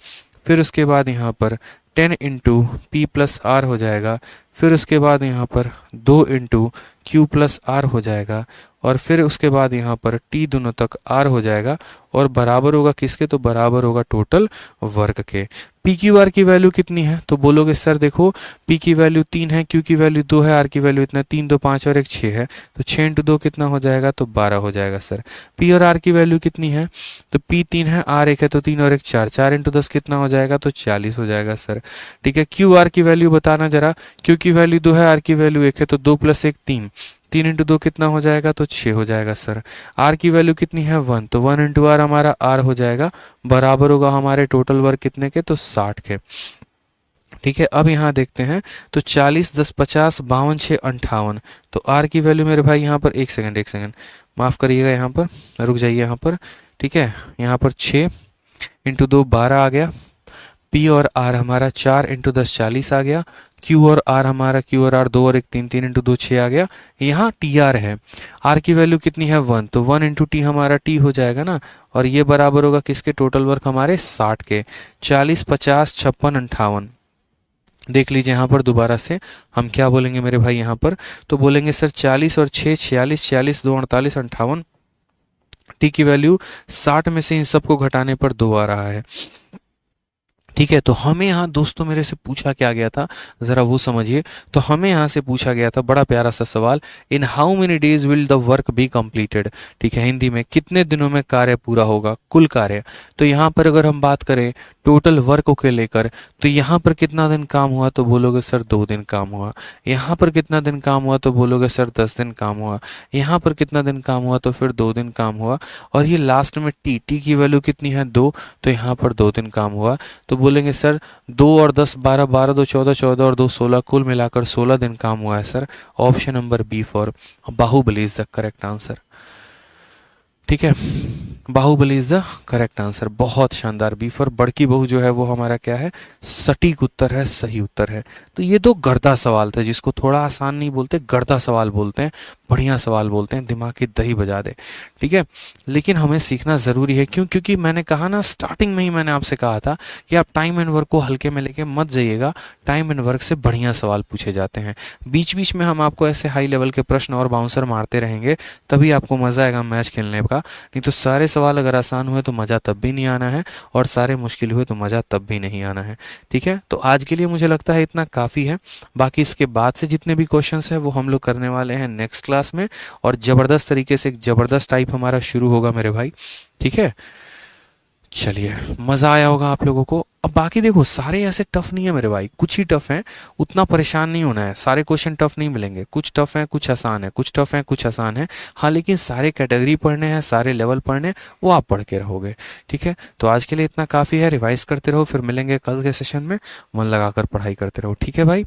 फिर उसके बाद यहाँ पर 10 इंटू पी प्लस आर हो जाएगा, फिर उसके बाद यहाँ पर 2 इंटू क्यू प्लस आर हो जाएगा और फिर उसके बाद यहाँ पर टी दोनों तक आर हो जाएगा और बराबर होगा किसके? तो बराबर होगा टोटल वर्क के। पी क्यू आर की वैल्यू कितनी है? तो बोलोगे सर देखो पी की वैल्यू 3 है, क्यू की वैल्यू 2 है, आर की वैल्यू इतना 3 2 5 और 1 6 है, तो 6 इंटू 2 कितना हो जाएगा? तो 12 हो जाएगा सर। पी और आर की वैल्यू कितनी है? तो पी 3 है, आर 1 है, तो 3 और 1 4, 4 इंटू 10 कितना हो जाएगा? तो 40 हो जाएगा सर। ठीक है, क्यू आर की वैल्यू बताना जरा। क्यू की वैल्यू 2 है, आर की वैल्यू 1 है, तो 2 प्लस 1 3, 3 इंटू 2 कितना हो जाएगा? तो 6 हो जाएगा सर। आर की वैल्यू कितनी है? 1, तो 1 इंटू आर हमारा आर हो जाएगा, बराबर होगा हमारे टोटल वर्क कितने के? तो 60 के। ठीक है, अब यहाँ देखते हैं तो 40 10 50 52 6 58, तो आर की वैल्यू मेरे भाई यहाँ पर एक सेकंड माफ़ करिएगा, यहाँ पर रुक जाइए यहाँ पर। ठीक है, यहाँ पर 6 इंटू 2 12 आ गया, पी और आर हमारा 4 इंटू 10 40 आ गया, क्यू और आर हमारा क्यू और आर 2 और 1 3, 3 इंटू 2 6 आ गया। यहाँ टी आर है, आर की वैल्यू कितनी है? 1, तो 1 इंटू टी हमारा टी हो जाएगा ना, और ये बराबर होगा किसके? टोटल वर्क हमारे 60 के। 40 50 56 58, देख लीजिए यहाँ पर दोबारा से हम क्या बोलेंगे मेरे भाई यहाँ पर, तो बोलेंगे सर 40 और 6 46, 46 2 48 58, टी की वैल्यू 60 में से इन सबको घटाने पर 2 आ रहा है। ठीक है, तो हमें यहाँ दोस्तों मेरे से पूछा क्या गया था, ज़रा वो समझिए। तो हमें यहाँ से पूछा गया था बड़ा प्यारा सा सवाल, इन how many days will the work be completed. ठीक है, हिंदी में कितने दिनों में कार्य पूरा होगा, कुल कार्य। तो यहाँ पर अगर हम बात करें टोटल वर्क को लेकर, तो यहाँ पर कितना दिन काम हुआ? तो बोलोगे सर 2 दिन काम हुआ। यहाँ पर कितना दिन काम हुआ? तो बोलोगे सर 10 दिन काम हुआ। यहाँ पर कितना दिन काम हुआ? तो फिर 2 दिन काम हुआ। और ये लास्ट में टी की वैल्यू कितनी है? 2, तो यहाँ पर 2 दिन काम हुआ। तो बोलेंगे सर 2 और 10 12, 12 2 14, 14 और 2 16, कुल मिलाकर 16 दिन काम हुआ है sir. Option number B for Baahubali is the correct answer. ठीक है, Baahubali is the correct answer. बहुत शानदार, बी फॉर बड़की बहू जो है वो हमारा क्या है? सटीक उत्तर है, सही उत्तर है। तो ये 2 गर्दा सवाल थे, जिसको थोड़ा आसान नहीं बोलते, गर्दा सवाल बोलते हैं, बढ़िया सवाल बोलते हैं, दिमाग की दही बजा दे। ठीक है, लेकिन हमें सीखना ज़रूरी है। क्यों? क्योंकि मैंने कहा ना, स्टार्टिंग में ही मैंने आपसे कहा था कि आप टाइम एंड वर्क को हल्के में लेके मत जाइएगा, टाइम एंड वर्क से बढ़िया सवाल पूछे जाते हैं। बीच बीच में हम आपको ऐसे हाई लेवल के प्रश्न और बाउंसर मारते रहेंगे, तभी आपको मज़ा आएगा मैच खेलने का। नहीं तो सारे सवाल अगर आसान हुए तो मज़ा तब भी नहीं आना है, और सारे मुश्किल हुए तो मज़ा तब भी नहीं आना है। ठीक है, तो आज के लिए मुझे लगता है इतना काफ़ी है। बाकी इसके बाद से जितने भी क्वेश्चंस हैं वो हम लोग करने वाले हैं नेक्स्ट क्लास में, और ज़बरदस्त तरीके से एक ज़बरदस्त टाइप हमारा शुरू होगा मेरे भाई। ठीक है, चलिए, मज़ा आया होगा आप लोगों को। अब बाकी देखो, सारे ऐसे टफ नहीं है मेरे भाई, कुछ ही टफ हैं, उतना परेशान नहीं होना है। सारे क्वेश्चन टफ नहीं मिलेंगे, कुछ टफ हैं कुछ आसान है, कुछ टफ हैं कुछ आसान है। हाँ, लेकिन सारे कैटेगरी पढ़ने हैं, सारे लेवल पढ़ने हैं, वो आप पढ़ के रहोगे। ठीक है, तो आज के लिए इतना काफ़ी है। रिवाइज करते रहो, फिर मिलेंगे कल के सेशन में। मन लगाकर पढ़ाई करते रहो। ठीक है भाई।